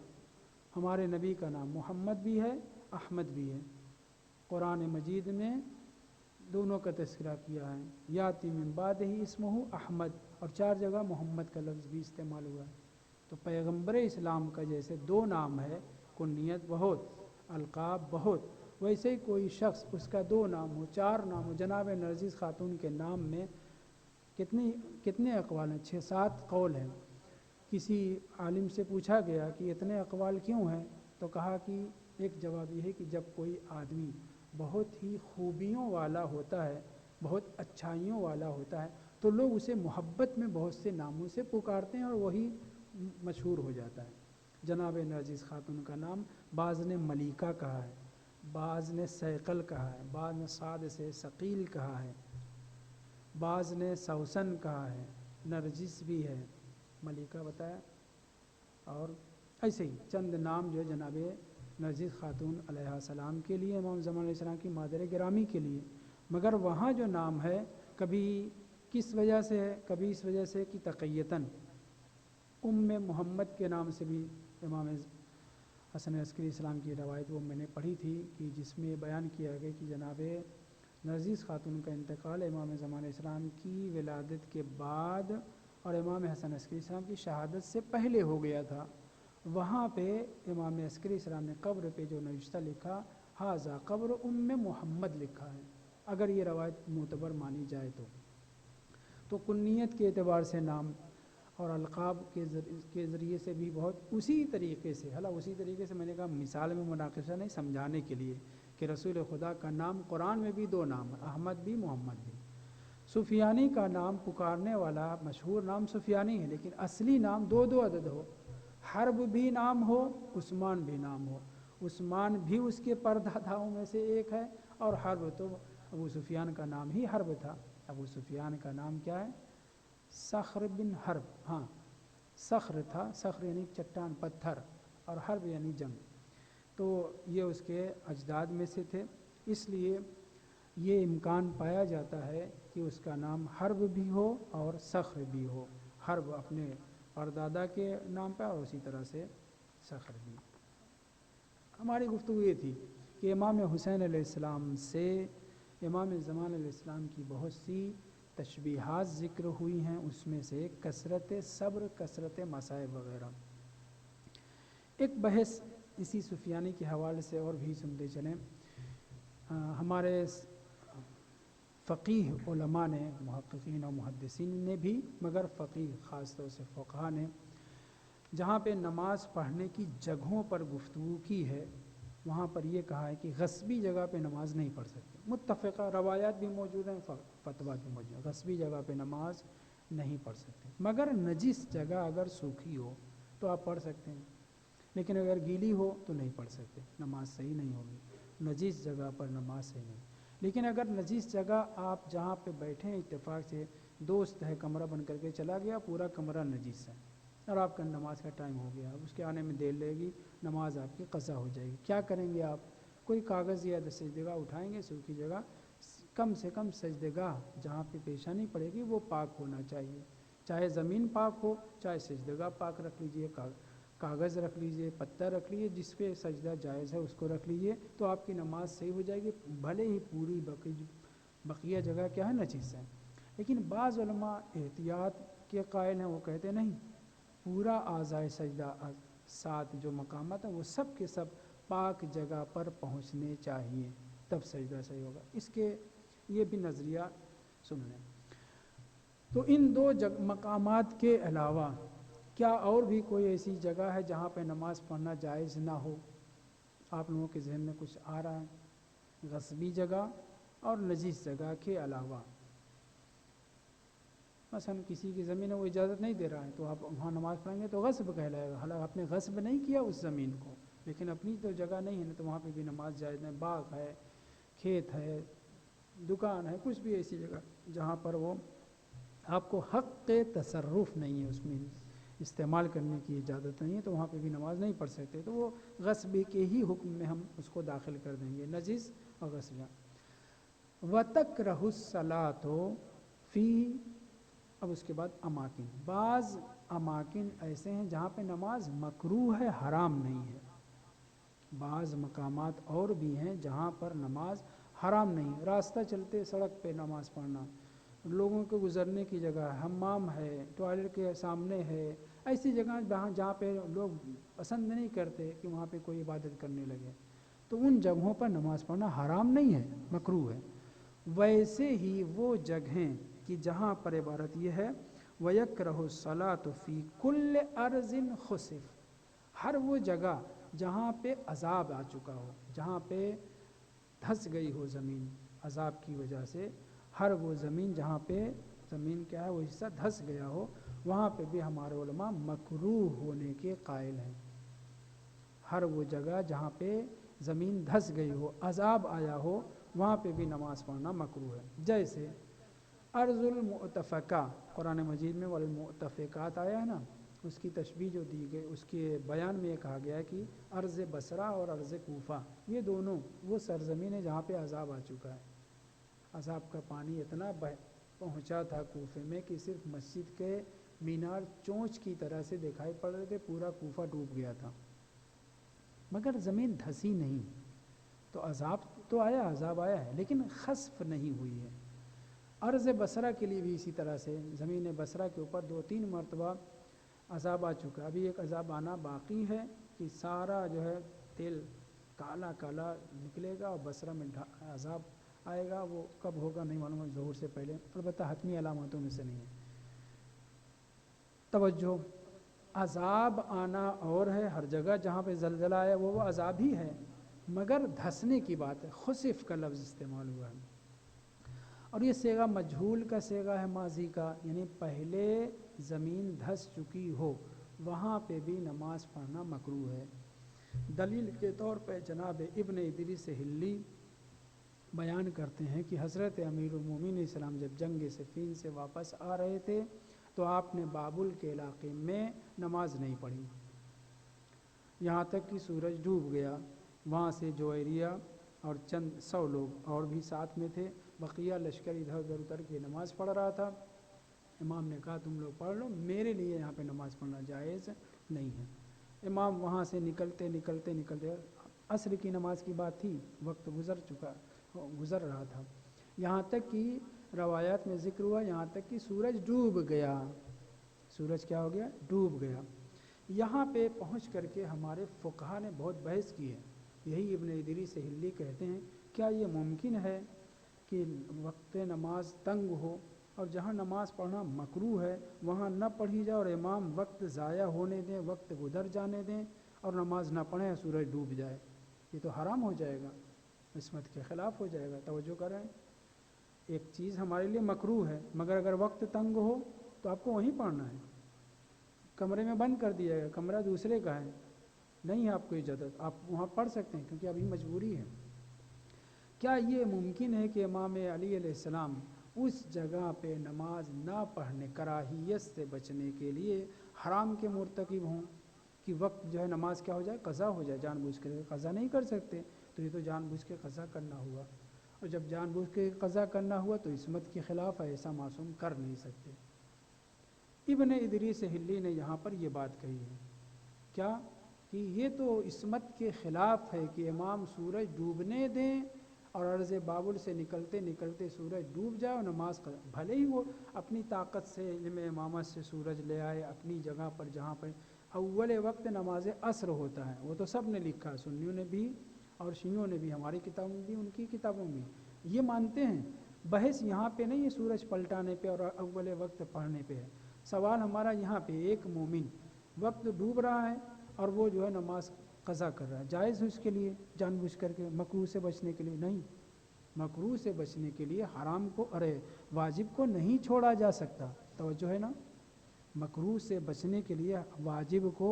ہمارے نبی کا نام محمد بھی ہے، احمد بھی ہے، قرآن مجید میں دونوں کا تذکرہ کیا ہے، یاتی من بعدہ اسمہ احمد، اور 4 جگہ محمد کا لفظ بھی استعمال ہوا ہے۔ تو پیغمبر اسلام کا جیسے 2 نام ہے، کنیت بہت، القاب بہت، ویسے ہی کوئی شخص اس کا 2 نام ہو، 4 نام ہو۔ جناب نرجس خاتون کے نام میں کتنے اقوال ہیں؟ 6-7 قول ہیں۔ کسی عالم سے پوچھا گیا کہ اتنے اقوال کیوں ہیں؟ تو کہا کہ ایک جواب یہ ہے کہ جب کوئی آدمی بہت ہی خوبیوں والا ہوتا ہے، بہت اچھائیوں والا ہوتا ہے، تو لوگ اسے محبت میں بہت سے ناموں سے پکارتے ہیں اور وہی مشہور ہو جاتا ہے۔ جناب نرجس خاتون کا نام بعض نے ملیکہ کہا ہے، بعض نے سیقل کہا ہے، بعض نے صاد سے ثقیل کہا ہے، بعض نے سوسن کہا ہے، نرجس بھی ہے، ملیکہ بتایا، اور ایسے ہی چند نام جو ہے جناب نرجس خاتون علیہ السلام کے لیے، امام زمان علیہ السلام کی مادر گرامی کے لیے۔ مگر وہاں جو نام ہے کبھی کس وجہ سے ہے، کبھی اس وجہ سے کہ تقیتاً محمد کے نام سے بھی امام حسن عسکری اسلام کی روایت وہ میں نے پڑھی تھی کہ جس میں بیان کیا گیا کہ جناب نرجس خاتون کا انتقال امام زمان اسلام کی ولادت کے بعد اور امام حسن عسکری اسلام کی شہادت سے پہلے ہو گیا تھا۔ وہاں پہ امام عسکری اسلام نے قبر پہ جو نوشتہ لکھا، ھذا قبر محمد لکھا ہے، اگر یہ روایت معتبر مانی جائے تو کنیت کے اعتبار سے نام اور القاب کے ذریعے سے بھی بہت اسی طریقے سے، اسی طریقے سے میں نے کہا مثال میں مناقشہ نہیں، سمجھانے کے لیے کہ رسول خدا کا نام قرآن میں بھی 2 نام ہے، احمد بھی محمد بھی۔ سفیانی کا نام پکارنے والا مشہور نام سفیانی ہے، لیکن اصلی نام 2 عدد ہو، حرب بھی نام ہو، عثمان بھی نام ہو۔ عثمان بھی اس کے پرداداؤں میں سے ایک ہے، اور حرب تو ابو سفیان کا نام ہی حرب تھا۔ ابو سفیان کا نام کیا ہے؟ صخر بن حرب، ہاں صخر تھا، صخر یعنی چٹان، پتھر، اور حرب یعنی جنگ، تو یہ اس کے اجداد میں سے تھے، اس لیے یہ امکان پایا جاتا ہے کہ اس کا نام حرب بھی ہو اور صخر بھی ہو، حرب اپنے پردادا کے نام پہ اور اسی طرح سے صخر بھی۔ ہماری گفتگو یہ تھی کہ امام حسین علیہ السلام سے امام زمان علیہ السلام کی بہت سی تشبیہات ذکر ہوئی ہیں، اس میں سے کثرت صبر، کثرت مصائب وغیرہ۔ ایک بحث اسی سفیانی کے حوالے سے اور بھی سنتے چلیں، ہمارے فقیہ علماء نے، محققین اور محدثین نے بھی، مگر فقیہ خاص طور سے فقہا نے جہاں پہ نماز پڑھنے کی جگہوں پر گفتگو کی ہے، وہاں پر یہ کہا ہے کہ غصبی جگہ پہ نماز نہیں پڑھ سکتے۔ متفقہ روایات بھی موجود ہیں، فتویٰ بھی موجود ہیں، غصبی جگہ پہ نماز نہیں پڑھ سکتے، مگر نجس جگہ اگر سوکھی ہو تو آپ پڑھ سکتے ہیں، لیکن اگر گیلی ہو تو نہیں پڑھ سکتے، نماز صحیح نہیں ہوگی، نجس جگہ پر نماز صحیح نہیں۔ لیکن اگر نجس جگہ آپ جہاں پہ بیٹھے ہیں اتفاق سے دوست ہے کمرہ بن کر کے چلا گیا، پورا کمرہ نجس ہے اور آپ کا نماز کا ٹائم ہو گیا، اب اس کے آنے میں دیر لگے گی، نماز آپ کی قضا ہو جائے گی، کیا کریں گے آپ؟ کوئی کاغذ یا سجدگاہ اٹھائیں گے، سوکھی جگہ، کم سے کم سجدگاہ جہاں پہ پیشانی پڑے گی وہ پاک ہونا چاہیے، چاہے زمین پاک ہو، چاہے سجدگاہ پاک رکھ لیجئے، کاغذ رکھ لیجئے، پتھر رکھ لیجئے، جس پہ سجدہ جائز ہے اس کو رکھ لیجئے، تو آپ کی نماز صحیح ہو جائے گی، بھلے ہی پوری بقیہ جگہ کیا ہے نجس ہے۔ لیکن بعض علماء احتیاط کے قائل ہیں، وہ کہتے نہیں، پورا اعضائے سجدہ 7 جو مقامات ہیں وہ سب کے سب پاک جگہ پر پہنچنے چاہیے، تب سجدہ صحیح ہوگا۔ اس کے یہ بھی نظریہ سن لیں۔ تو ان 2 مقامات کے علاوہ کیا اور بھی کوئی ایسی جگہ ہے جہاں پہ نماز پڑھنا جائز نہ ہو؟ آپ لوگوں کے ذہن میں کچھ آ رہا ہے؟ غصبی جگہ اور نجس جگہ کے علاوہ، مثلا کسی کی زمین ہے وہ اجازت نہیں دے رہا ہے تو آپ وہاں نماز پڑھیں گے تو غصب کہلائے گا، حالانکہ آپ نے غصب نہیں کیا اس زمین کو، لیکن اپنی تو جگہ نہیں ہے نا، تو وہاں پہ بھی نماز جائز نہیں۔ باغ ہے، کھیت ہے، دکان ہے، کچھ بھی ایسی جگہ جہاں پر وہ آپ کو حق تصرف نہیں ہے، اس میں استعمال کرنے کی اجازت نہیں ہے، تو وہاں پہ بھی نماز نہیں پڑھ سکتے، تو وہ غصب کے ہی حکم میں ہم اس کو داخل کر دیں گے، نجس اور غصب۔ وَتَكْرَهُ الصَّلَاةُ فِي، اب اس کے بعد اماکن، بعض اماکن ایسے ہیں جہاں پہ نماز مکروہ ہے، حرام نہیں ہے، بعض مقامات اور بھی ہیں جہاں پر نماز حرام نہیں ہے، راستہ چلتے سڑک پہ نماز پڑھنا، لوگوں کے گزرنے کی جگہ ہے، حمام ہے، ٹوائلٹ کے سامنے ہے، ایسی جگہ جہاں پہ لوگ پسند نہیں کرتے کہ وہاں پہ کوئی عبادت کرنے لگے، تو ان جگہوں پر نماز پڑھنا حرام نہیں ہے، مکروہ ہے۔ ویسے ہی وہ جگہیں کہ جہاں پر عبارت یہ ہے وَيَكْرَهُ الصَّلَاةُ فِي كُلِّ أَرْضٍ خُسِفٍ، ہر وہ جگہ جہاں پہ عذاب آ چکا ہو، جہاں پہ دھس گئی ہو زمین عذاب کی وجہ سے، ہر وہ زمین جہاں پہ زمین کیا ہے وہ حصہ دھس گیا ہو، وہاں پہ بھی ہمارے علماء مکروہ ہونے کے قائل ہیں۔ ہر وہ جگہ جہاں پہ زمین دھس گئی ہو، عذاب آیا ہو، وہاں پہ بھی نماز پڑھنا مکروہ ہے۔ جیسے ارض المؤتفقہ، قرآن مجید میں والمؤتفقات آیا ہے نا، اس کی تشبیہ جو دی گئی، اس کے بیان میں یہ کہا گیا ہے کہ ارض بصرہ اور ارض کوفہ، یہ دونوں وہ سرزمین ہے جہاں پہ عذاب آ چکا ہے، عذاب کا پانی اتنا پہنچا تھا کوفے میں کہ صرف مسجد کے مینار چونچ کی طرح سے دکھائی پڑ رہے تھے، پورا کوفہ ڈوب گیا تھا، مگر زمین دھسی نہیں، تو عذاب تو آیا، عذاب آیا ہے لیکن خسف نہیں ہوئی ہے۔ ارض بصرہ کے لیے بھی اسی طرح سے زمین بصرہ کے اوپر 2-3 مرتبہ عذاب آ چکا، ابھی ایک عذاب آنا باقی ہے کہ سارا جو ہے تیل کالا کالا نکلے گا اور بصرہ میں عذاب آئے گا، وہ کب ہوگا نہیں معلوم ہے، ظہور سے پہلے، البتہ حتمی علاماتوں میں سے نہیں ہے۔ توجہ، عذاب آنا اور ہے، ہر جگہ جہاں پہ زلزلہ آیا وہ عذاب ہی ہے، مگر دھسنے کی بات ہے، خسف کا لفظ استعمال ہوا ہے، اور یہ صیغہ مجہول کا صیغہ ہے ماضی کا، یعنی پہلے زمین دھس چکی ہو وہاں پہ بھی نماز پڑھنا مکروہ ہے۔ دلیل کے طور پہ جناب ابن ادریس حلی بیان کرتے ہیں کہ حضرت امیر المومنین علیہ السلام جب جنگ صفین سے واپس آ رہے تھے تو آپ نے بابل کے علاقے میں نماز نہیں پڑھی، یہاں تک کہ سورج ڈوب گیا۔ وہاں سے جویریہ اور چند 100 لوگ اور بھی ساتھ میں تھے، بقیہ لشکر ادھر ادھر اتر کے نماز پڑھ رہا تھا۔ امام نے کہا تم لوگ پڑھ لو، میرے لیے یہاں پہ نماز پڑھنا جائز نہیں ہے۔ امام وہاں سے نکلتے عصر کی نماز کی بات تھی، وقت گزر رہا تھا، یہاں تک کہ روایات میں ذکر ہوا یہاں تک کہ سورج ڈوب گیا۔ سورج کیا ہو گیا؟ ڈوب گیا۔ یہاں پہ پہنچ کر کے ہمارے فقہا نے بہت بحث کی ہے۔ یہی ابن ادریس حلی کہتے ہیں کیا یہ ممکن ہے کہ وقت نماز تنگ ہو اور جہاں نماز پڑھنا مکروہ ہے وہاں نہ پڑھی جائے، اور امام وقت ضائع ہونے دیں، وقت گزر جانے دیں اور نماز نہ پڑھیں، سورج ڈوب جائے؟ یہ تو حرام ہو جائے گا، عصمت کے خلاف ہو جائے گا۔ توجہ کریں، ایک چیز ہمارے لیے مکروہ ہے، مگر اگر وقت تنگ ہو تو آپ کو وہیں پڑھنا ہے۔ کمرے میں بند کر دیا گیا، کمرہ دوسرے کا ہے، نہیں ہے آپ کو اجازت، آپ وہاں پڑھ سکتے ہیں کیونکہ ابھی مجبوری ہے۔ کیا یہ ممکن ہے کہ امام علی علیہ السلام اس جگہ پہ نماز نہ پڑھنے، کراہیت سے بچنے کے لیے حرام کے مرتکب ہوں کہ وقت جو ہے نماز کیا ہو جائے؟ قضا ہو جائے؟ جان بوجھ کر قضا نہیں کر سکتے، تو یہ تو جان بوجھ کے قضا کرنا ہوا، اور جب جان بوجھ کے قضا کرنا ہوا تو عصمت کے خلاف ہے، ایسا معصوم کر نہیں سکتے۔ ابن ادریس حلی نے یہاں پر یہ بات کہی ہے، کیا کہ یہ تو عصمت کے خلاف ہے کہ امام سورج ڈوبنے دیں اور عرض بابل سے نکلتے سورج ڈوب جائے اور نماز بھلے ہی وہ اپنی طاقت سے علم امامت سے سورج لے آئے اپنی جگہ پر جہاں پر اول وقت نماز عصر ہوتا ہے، وہ تو سب نے لکھا، سنیوں نے بھی اور شیعوں نے بھی، ہماری کتابوں میں بھی ان کی کتابوں میں بھی یہ مانتے ہیں۔ بحث یہاں پہ نہیں ہے سورج پلٹانے پہ اور اول وقت پڑھنے پہ ہے، سوال ہمارا یہاں پہ ایک مومن وقت ڈوب رہا ہے اور وہ جو ہے نماز قضا کر رہا ہے، جائز ہے اس کے لیے جان بوجھ کر کے مکروہ سے بچنے کے لیے؟ نہیں، مکروہ سے بچنے کے لیے حرام کو واجب کو نہیں چھوڑا جا سکتا، توجہ ہے نا، مکروہ سے بچنے کے لیے واجب کو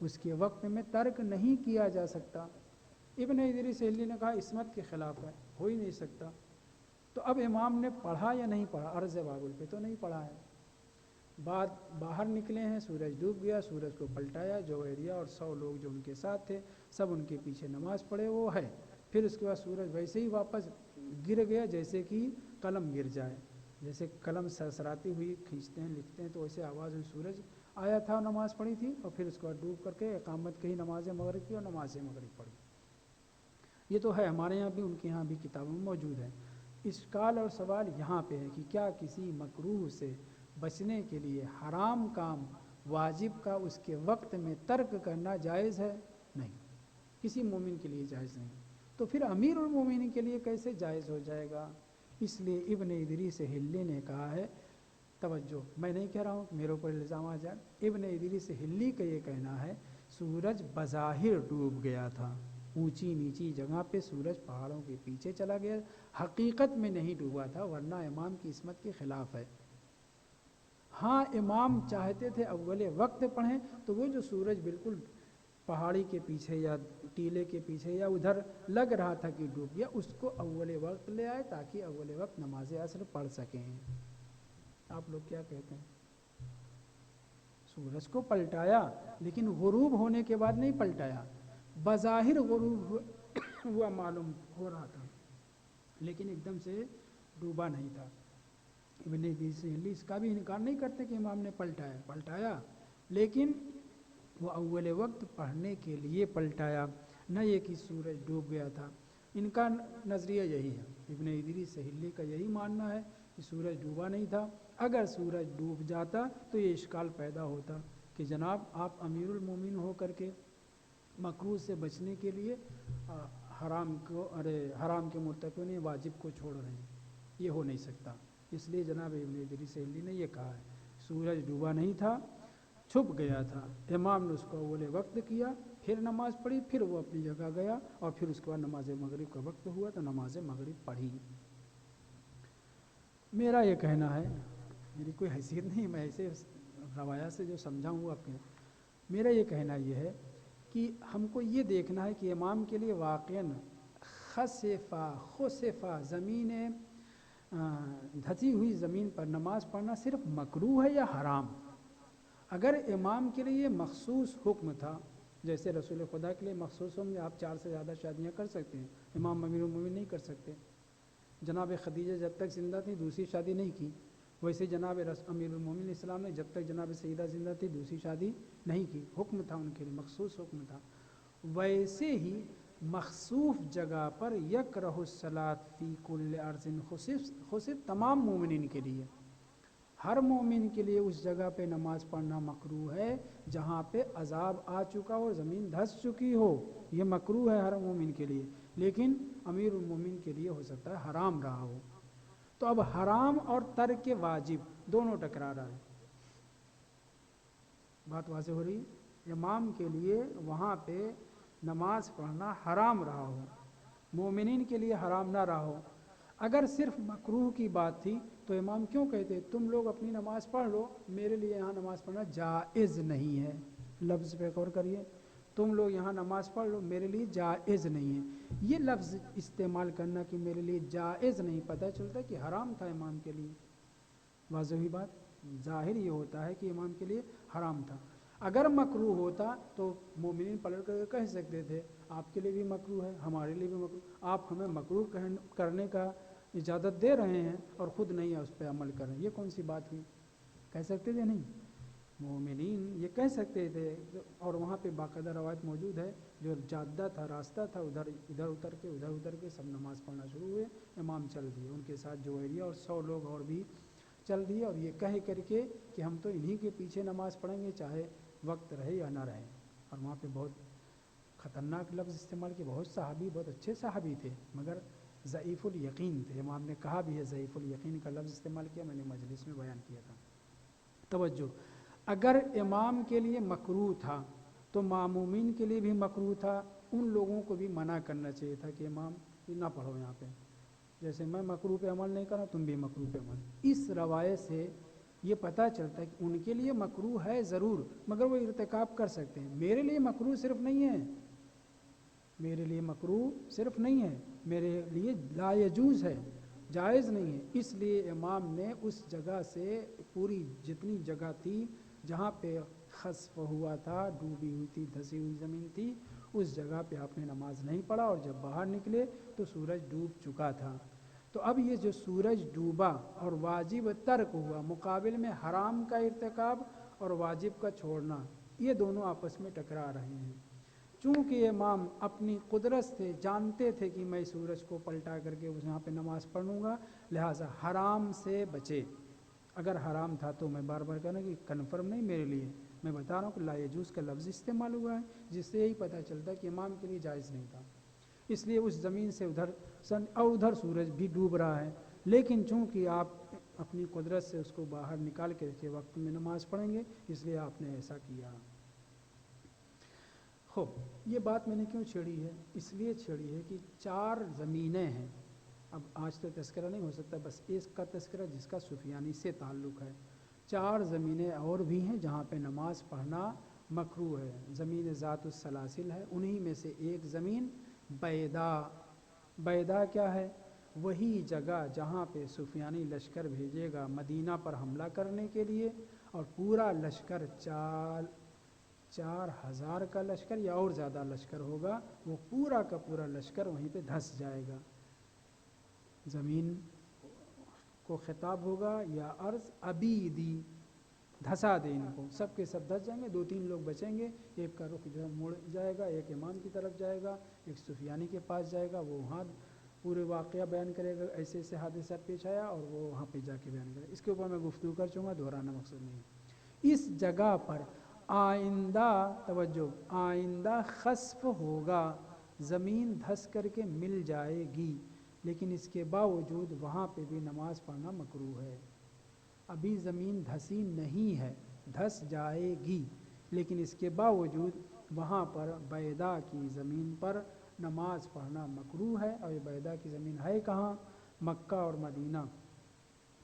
اس کے وقت میں ترک نہیں کیا جا سکتا۔ ابن ادریس حلی نے کہا عصمت کے خلاف ہے، ہو ہی نہیں سکتا۔ تو اب امام نے پڑھا یا نہیں پڑھا؟ عرض بابل پہ تو نہیں پڑھا ہے، بعد باہر نکلے ہیں، سورج ڈوب گیا، سورج کو پلٹایا، جویریہ اور 100 لوگ جو ان کے ساتھ تھے سب ان کے پیچھے نماز پڑھے، وہ ہے، پھر اس کے بعد سورج ویسے ہی واپس گر گیا جیسے کہ قلم گر جائے، جیسے قلم سرسراتی ہوئی کھینچتے ہیں لکھتے ہیں تو ویسے آواز ہوئی، سورج آیا تھا نماز پڑھی تھی اور پھر اس کے بعد ڈوب کر کے اقامت کہی نماز مغرب کی اور نماز مغرب پڑھی۔ یہ تو ہے ہمارے یہاں بھی، ان کے یہاں بھی کتابوں میں موجود ہے۔ اشکال اور سوال یہاں پہ ہے کہ کیا کسی مکروہ سے بچنے کے لیے حرام کام واجب کا اس کے وقت میں ترک کرنا جائز ہے؟ نہیں، کسی مومن کے لیے جائز نہیں، تو پھر امیر المومنین کے لیے کیسے جائز ہو جائے گا؟ اس لیے ابن ادریس حلی نے کہا ہے، توجہ، میں نہیں کہہ رہا ہوں کہ میرے اوپر الزام آ جائے، ابن ادریس حلی کا یہ کہنا ہے سورج بظاہر ڈوب گیا تھا، اونچی نیچی جگہ پہ سورج پہاڑوں کے پیچھے چلا گیا، حقیقت میں نہیں ڈوبا تھا، ورنہ امام کی عصمت کے خلاف ہے۔ ہاں امام چاہتے تھے اول وقت پڑھیں تو وہ جو سورج بالکل پہاڑی کے پیچھے یا ٹیلے کے پیچھے یا ادھر لگ رہا تھا کہ ڈوب گیا، اس کو اول وقت لے آئے تاکہ اول وقت نماز عصر پڑھ سکیں۔ آپ لوگ کیا کہتے ہیں؟ سورج کو پلٹایا لیکن غروب ہونے کے بعد نہیں پلٹایا، بظاہر غروب ہوا معلوم ہو رہا تھا لیکن ایک دم سے ڈوبا نہیں تھا۔ ابن ادریس حلی اس کا بھی انکار نہیں کرتے کہ امام نے پلٹایا لیکن وہ اول وقت پڑھنے کے لیے پلٹایا، نہ یہ کہ سورج ڈوب گیا تھا۔ ان کا نظریہ یہی ہے، ابن ادریس حلی کا یہی ماننا ہے کہ سورج ڈوبا نہیں تھا۔ اگر سورج ڈوب جاتا تو یہ اشکال پیدا ہوتا کہ جناب آپ امیر المومن ہو کر کے مکروہ سے بچنے کے لیے حرام کے مرتکب نے واجب کو چھوڑ رہے ہیں، یہ ہو نہیں سکتا۔ اس لیے جناب ابن ادریس حلی نے یہ کہا ہے سورج ڈوبا نہیں تھا، چھپ گیا تھا، امام نے اس کو اول وقت کیا، پھر نماز پڑھی، پھر وہ اپنی جگہ گیا اور پھر اس کے بعد نماز مغرب کا وقت ہوا تو نماز مغرب پڑھی۔ میرا یہ کہنا ہے، میری کوئی حیثیت نہیں، میں ایسے روایات سے جو سمجھا ہوں وہ آپ کے، میرا یہ کہنا یہ ہے کہ ہم کو یہ دیکھنا ہے کہ امام کے لیے واقعاً خسفہ زمین دھسی ہوئی زمین پر نماز پڑھنا صرف مکروہ ہے یا حرام؟ اگر امام کے لیے مخصوص حکم تھا جیسے رسول خدا کے لیے مخصوص ہوں گے آپ 4 سے زیادہ شادیاں کر سکتے ہیں، امام امیر المومنین نہیں کر سکتے۔ جناب خدیجہ جب تک زندہ تھی دوسری شادی نہیں کی، ویسے جناب امیر المومنین اسلام نے جب تک جناب سیدہ زندہ تھی دوسری شادی نہیں کی، حکم تھا ان کے لیے، مخصوص حکم تھا۔ ویسے ہی مخصوص جگہ پر یکرہ الصلاۃ فی کل ارض، خصف تمام مومنین کے لیے، ہر مومن کے لیے اس جگہ پہ نماز پڑھنا مکروہ ہے جہاں پہ عذاب آ چکا ہو، زمین دھس چکی ہو، یہ مکروہ ہے ہر مومن کے لیے، لیکن امیر المومن کے لیے ہو سکتا ہے حرام رہا ہو۔ تو اب حرام اور ترک واجب دونوں ٹکرا رہا ہے، بات واضح ہو رہی ہے؟ امام کے لیے وہاں پہ نماز پڑھنا حرام رہا ہو، مومنین کے لیے حرام نہ رہا ہو۔ اگر صرف مکروہ کی بات تھی تو امام کیوں کہتے تم لوگ اپنی نماز پڑھ لو، میرے لیے یہاں نماز پڑھنا جائز نہیں ہے؟ لفظ پہ غور کریے، تم لوگ یہاں نماز پڑھ لو میرے لیے جائز نہیں ہے۔ یہ لفظ استعمال کرنا کہ میرے لیے جائز نہیں، پتہ چلتا کہ حرام تھا امام کے لیے۔ واضح ہوئی بات؟ ظاہر یہ ہوتا ہے کہ امام کے لیے حرام تھا۔ اگر مکروہ ہوتا تو مومنین پلٹ کر کہہ سکتے تھے آپ کے لیے بھی مکروہ ہے، ہمارے لیے بھی مکروہ، آپ ہمیں مکروہ کرنے کا اجازت دے رہے ہیں اور خود نہیں اس پہ عمل کر رہے ہیں، یہ کون سی بات ہوئی؟ کہہ سکتے تھے نہیں؟ مومنین یہ کہہ سکتے تھے، اور وہاں پہ باقاعدہ روایت موجود ہے، جو جادہ تھا، راستہ تھا، ادھر اتر کے سب نماز پڑھنا شروع ہوئے، امام چل دیے، ان کے ساتھ جویریہ اور 100 لوگ اور بھی چل دیے، اور یہ کہہ کر کے کہ ہم تو انہی کے پیچھے نماز پڑھیں گے چاہے وقت رہے یا نہ رہے۔ اور وہاں پہ بہت خطرناک لفظ استعمال کیے، بہت صحابی، بہت اچھے صحابی تھے مگر ضعیف الیقین تھے، امام نے کہا بھی ہے ضعیف الیقین کا لفظ استعمال کیا، میں نے مجلس میں بیان کیا تھا۔ توجہ، اگر امام کے لیے مکروہ تھا تو معمومین کے لیے بھی مکروہ تھا، ان لوگوں کو بھی منع کرنا چاہیے تھا کہ امام نہ پڑھو یہاں پہ، جیسے میں مکروہ پہ عمل نہیں کر رہا تم بھی مکروہ پہ عمل۔ اس روایت سے یہ پتہ چلتا ہے کہ ان کے لیے مکروہ ہے ضرور مگر وہ ارتکاب کر سکتے ہیں، میرے لیے مکروہ صرف نہیں ہے، میرے لیے مکروہ صرف نہیں ہے، میرے لیے لا یجوز ہے، جائز نہیں ہے۔ اس لیے امام نے اس جگہ سے پوری جتنی جگہ تھی جہاں پہ خسف ہوا تھا، ڈوبی ہوئی تھی، دھسی ہوئی زمین تھی، اس جگہ پہ آپ نے نماز نہیں پڑھا، اور جب باہر نکلے تو سورج ڈوب چکا تھا۔ تو اب یہ جو سورج ڈوبا اور واجب ترک ہوا، مقابل میں حرام کا ارتکاب اور واجب کا چھوڑنا، یہ دونوں آپس میں ٹکرا رہے ہیں۔ چونکہ امام اپنی قدرت سے جانتے تھے کہ میں سورج کو پلٹا کر کے یہاں پہ نماز پڑھوں گا، لہٰذا حرام سے بچے۔ اگر حرام تھا تو میں بار بار کہنا کہ کنفرم نہیں میرے لیے، میں بتا رہا ہوں کہ لا یجوز کا لفظ استعمال ہوا ہے، جس سے یہی پتہ چلتا ہے کہ امام کے لیے جائز نہیں تھا۔ اس لیے اس زمین سے ادھر سورج بھی ڈوب رہا ہے، لیکن چونکہ آپ اپنی قدرت سے اس کو باہر نکال کے وقت میں نماز پڑھیں گے، اس لیے آپ نے ایسا کیا۔ خوب، یہ بات میں نے کیوں چھیڑی ہے؟ اس لیے چھیڑی ہے کہ 4 زمینیں ہیں، اب آج تو تذکرہ نہیں ہو سکتا، بس ایک کا تذکرہ جس کا سفیانی سے تعلق ہے۔ 4 زمینیں اور بھی ہیں جہاں پہ نماز پڑھنا مکروہ ہے۔ زمین ذات السلاسل ہے، انہی میں سے ایک زمین بیدا۔ بیدا کیا ہے؟ وہی جگہ جہاں پہ سفیانی لشکر بھیجے گا مدینہ پر حملہ کرنے کے لیے، اور پورا لشکر 4,000 کا لشکر یا اور زیادہ لشکر ہوگا، وہ پورا کا پورا لشکر وہیں پہ دھس جائے گا۔ زمین کو خطاب ہوگا یا ارض ابیدی، دھسا دے ان کو، سب کے سب دھس جائیں گے، 2-3 لوگ بچیں گے، ایک کا رخ جو ہے مڑ جائے گا، ایک امام کی طرف جائے گا، ایک سفیانی کے پاس جائے گا، وہ وہاں پورے واقعہ بیان کرے گا، ایسے ایسے حادثہ پیش آیا، اور وہ وہاں پہ جا کے بیان کرے گا۔ اس کے اوپر میں گفتگو کر چکا، دہرانا مقصد نہیں ہے۔ اس جگہ پر آئندہ، توجہ، آئندہ خسف ہوگا، زمین دھس کر کے مل جائے گی، لیکن اس کے باوجود وہاں پہ بھی نماز پڑھنا مکروہ ہے۔ ابھی زمین دھسی نہیں ہے، دھس جائے گی، لیکن اس کے باوجود وہاں پر بیدا کی زمین پر نماز پڑھنا مکروہ ہے۔ اور یہ بیدا کی زمین ہے کہاں؟ مکہ اور مدینہ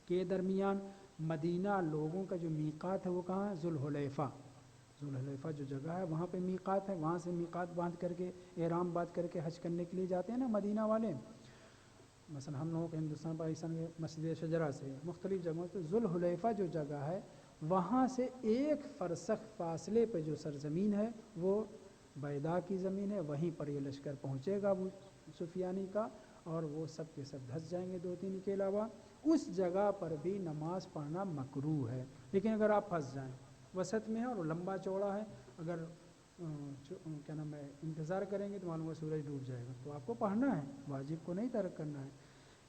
کے درمیان۔ مدینہ لوگوں کا جو میقات ہے وہ کہاں ہے؟ ذوالحلیفہ۔ ذوالحلیفہ جو جگہ ہے وہاں پہ میقات ہے، وہاں سے میقات باندھ کر کے، احرام باندھ کر کے حج کرنے کے لیے جاتے ہیں نا مدینہ والے۔ مثلا ہم لوگوں کے ہندوستان پاکستان کے مسجد شجرا سے مختلف جگہوں سے ذوالحلیفہ جو جگہ ہے، وہاں سے 1 فرسخ فاصلے پہ جو سرزمین ہے وہ بیدا کی زمین ہے، وہیں پر یہ لشکر پہنچے گا ابو سفیانی کا، اور وہ سب کے سب دھس جائیں گے 2-3 کے علاوہ۔ اس جگہ پر بھی نماز پڑھنا مکروہ ہے، لیکن اگر آپ پھنس جائیں، وسط میں ہے اور لمبا چوڑا ہے، اگر کیا نام ہے انتظار کریں گے تو معلوم ہے سورج ڈوب جائے گا، تو آپ کو پڑھنا ہے، واجب کو نہیں ترک کرنا ہے۔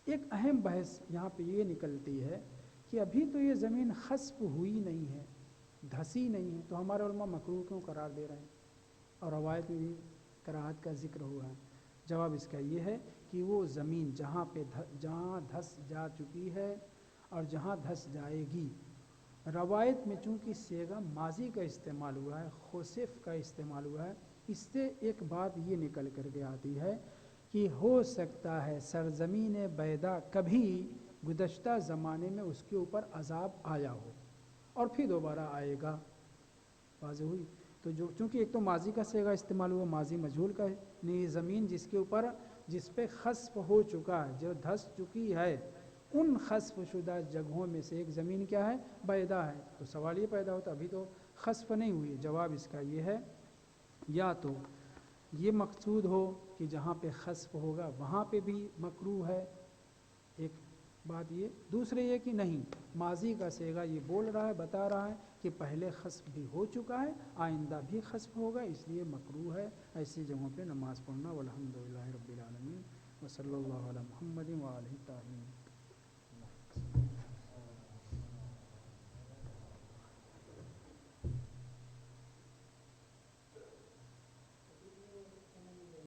ایک اہم بحث یہاں پہ یہ نکلتی ہے کہ ابھی تو یہ زمین خسف ہوئی نہیں ہے، دھسی نہیں ہے، تو ہمارے علماء مکروہ کیوں قرار دے رہے ہیں، اور روایت میں بھی کراہت کا ذکر ہوا ہے؟ جواب اس کا یہ ہے کہ وہ زمین جہاں دھس جا چکی ہے اور جہاں دھس جائے گی، روایت میں چونکہ صیغہ ماضی کا استعمال ہوا ہے، خسف کا استعمال ہوا ہے، اس سے ایک بات یہ نکل کر کے آتی ہے کہ ہو سکتا ہے سرزمین بیدا کبھی گزشتہ زمانے میں اس کے اوپر عذاب آیا ہو اور پھر دوبارہ آئے گا۔ واضح ہوئی؟ تو چونکہ ایک تو ماضی کا صیغہ استعمال ہوا، ماضی مجہول کا ہے، نہیں زمین جس پہ خسف ہو چکا ہے، جو دھس چکی ہے، ان خسف شدہ جگہوں میں سے ایک زمین کیا ہے؟ بیدا ہے۔ تو سوال یہ پیدا ہوتا ابھی تو خسف نہیں ہوئی۔ جواب اس کا یہ ہے یا تو یہ مقصود ہو کہ جہاں پہ خسف ہوگا وہاں پہ بھی مکروہ ہے، ایک بات یہ، دوسرے یہ کہ نہیں، ماضی کا صیغہ یہ بول رہا ہے، بتا رہا ہے کہ پہلے خسف بھی ہو چکا ہے، آئندہ بھی خسف ہوگا، اس لیے مکروہ ہے ایسی جگہوں پہ نماز پڑھنا۔ والحمدللہ رب العالمین، وصلی اللہ علی محمد وآلہ الطاہرین۔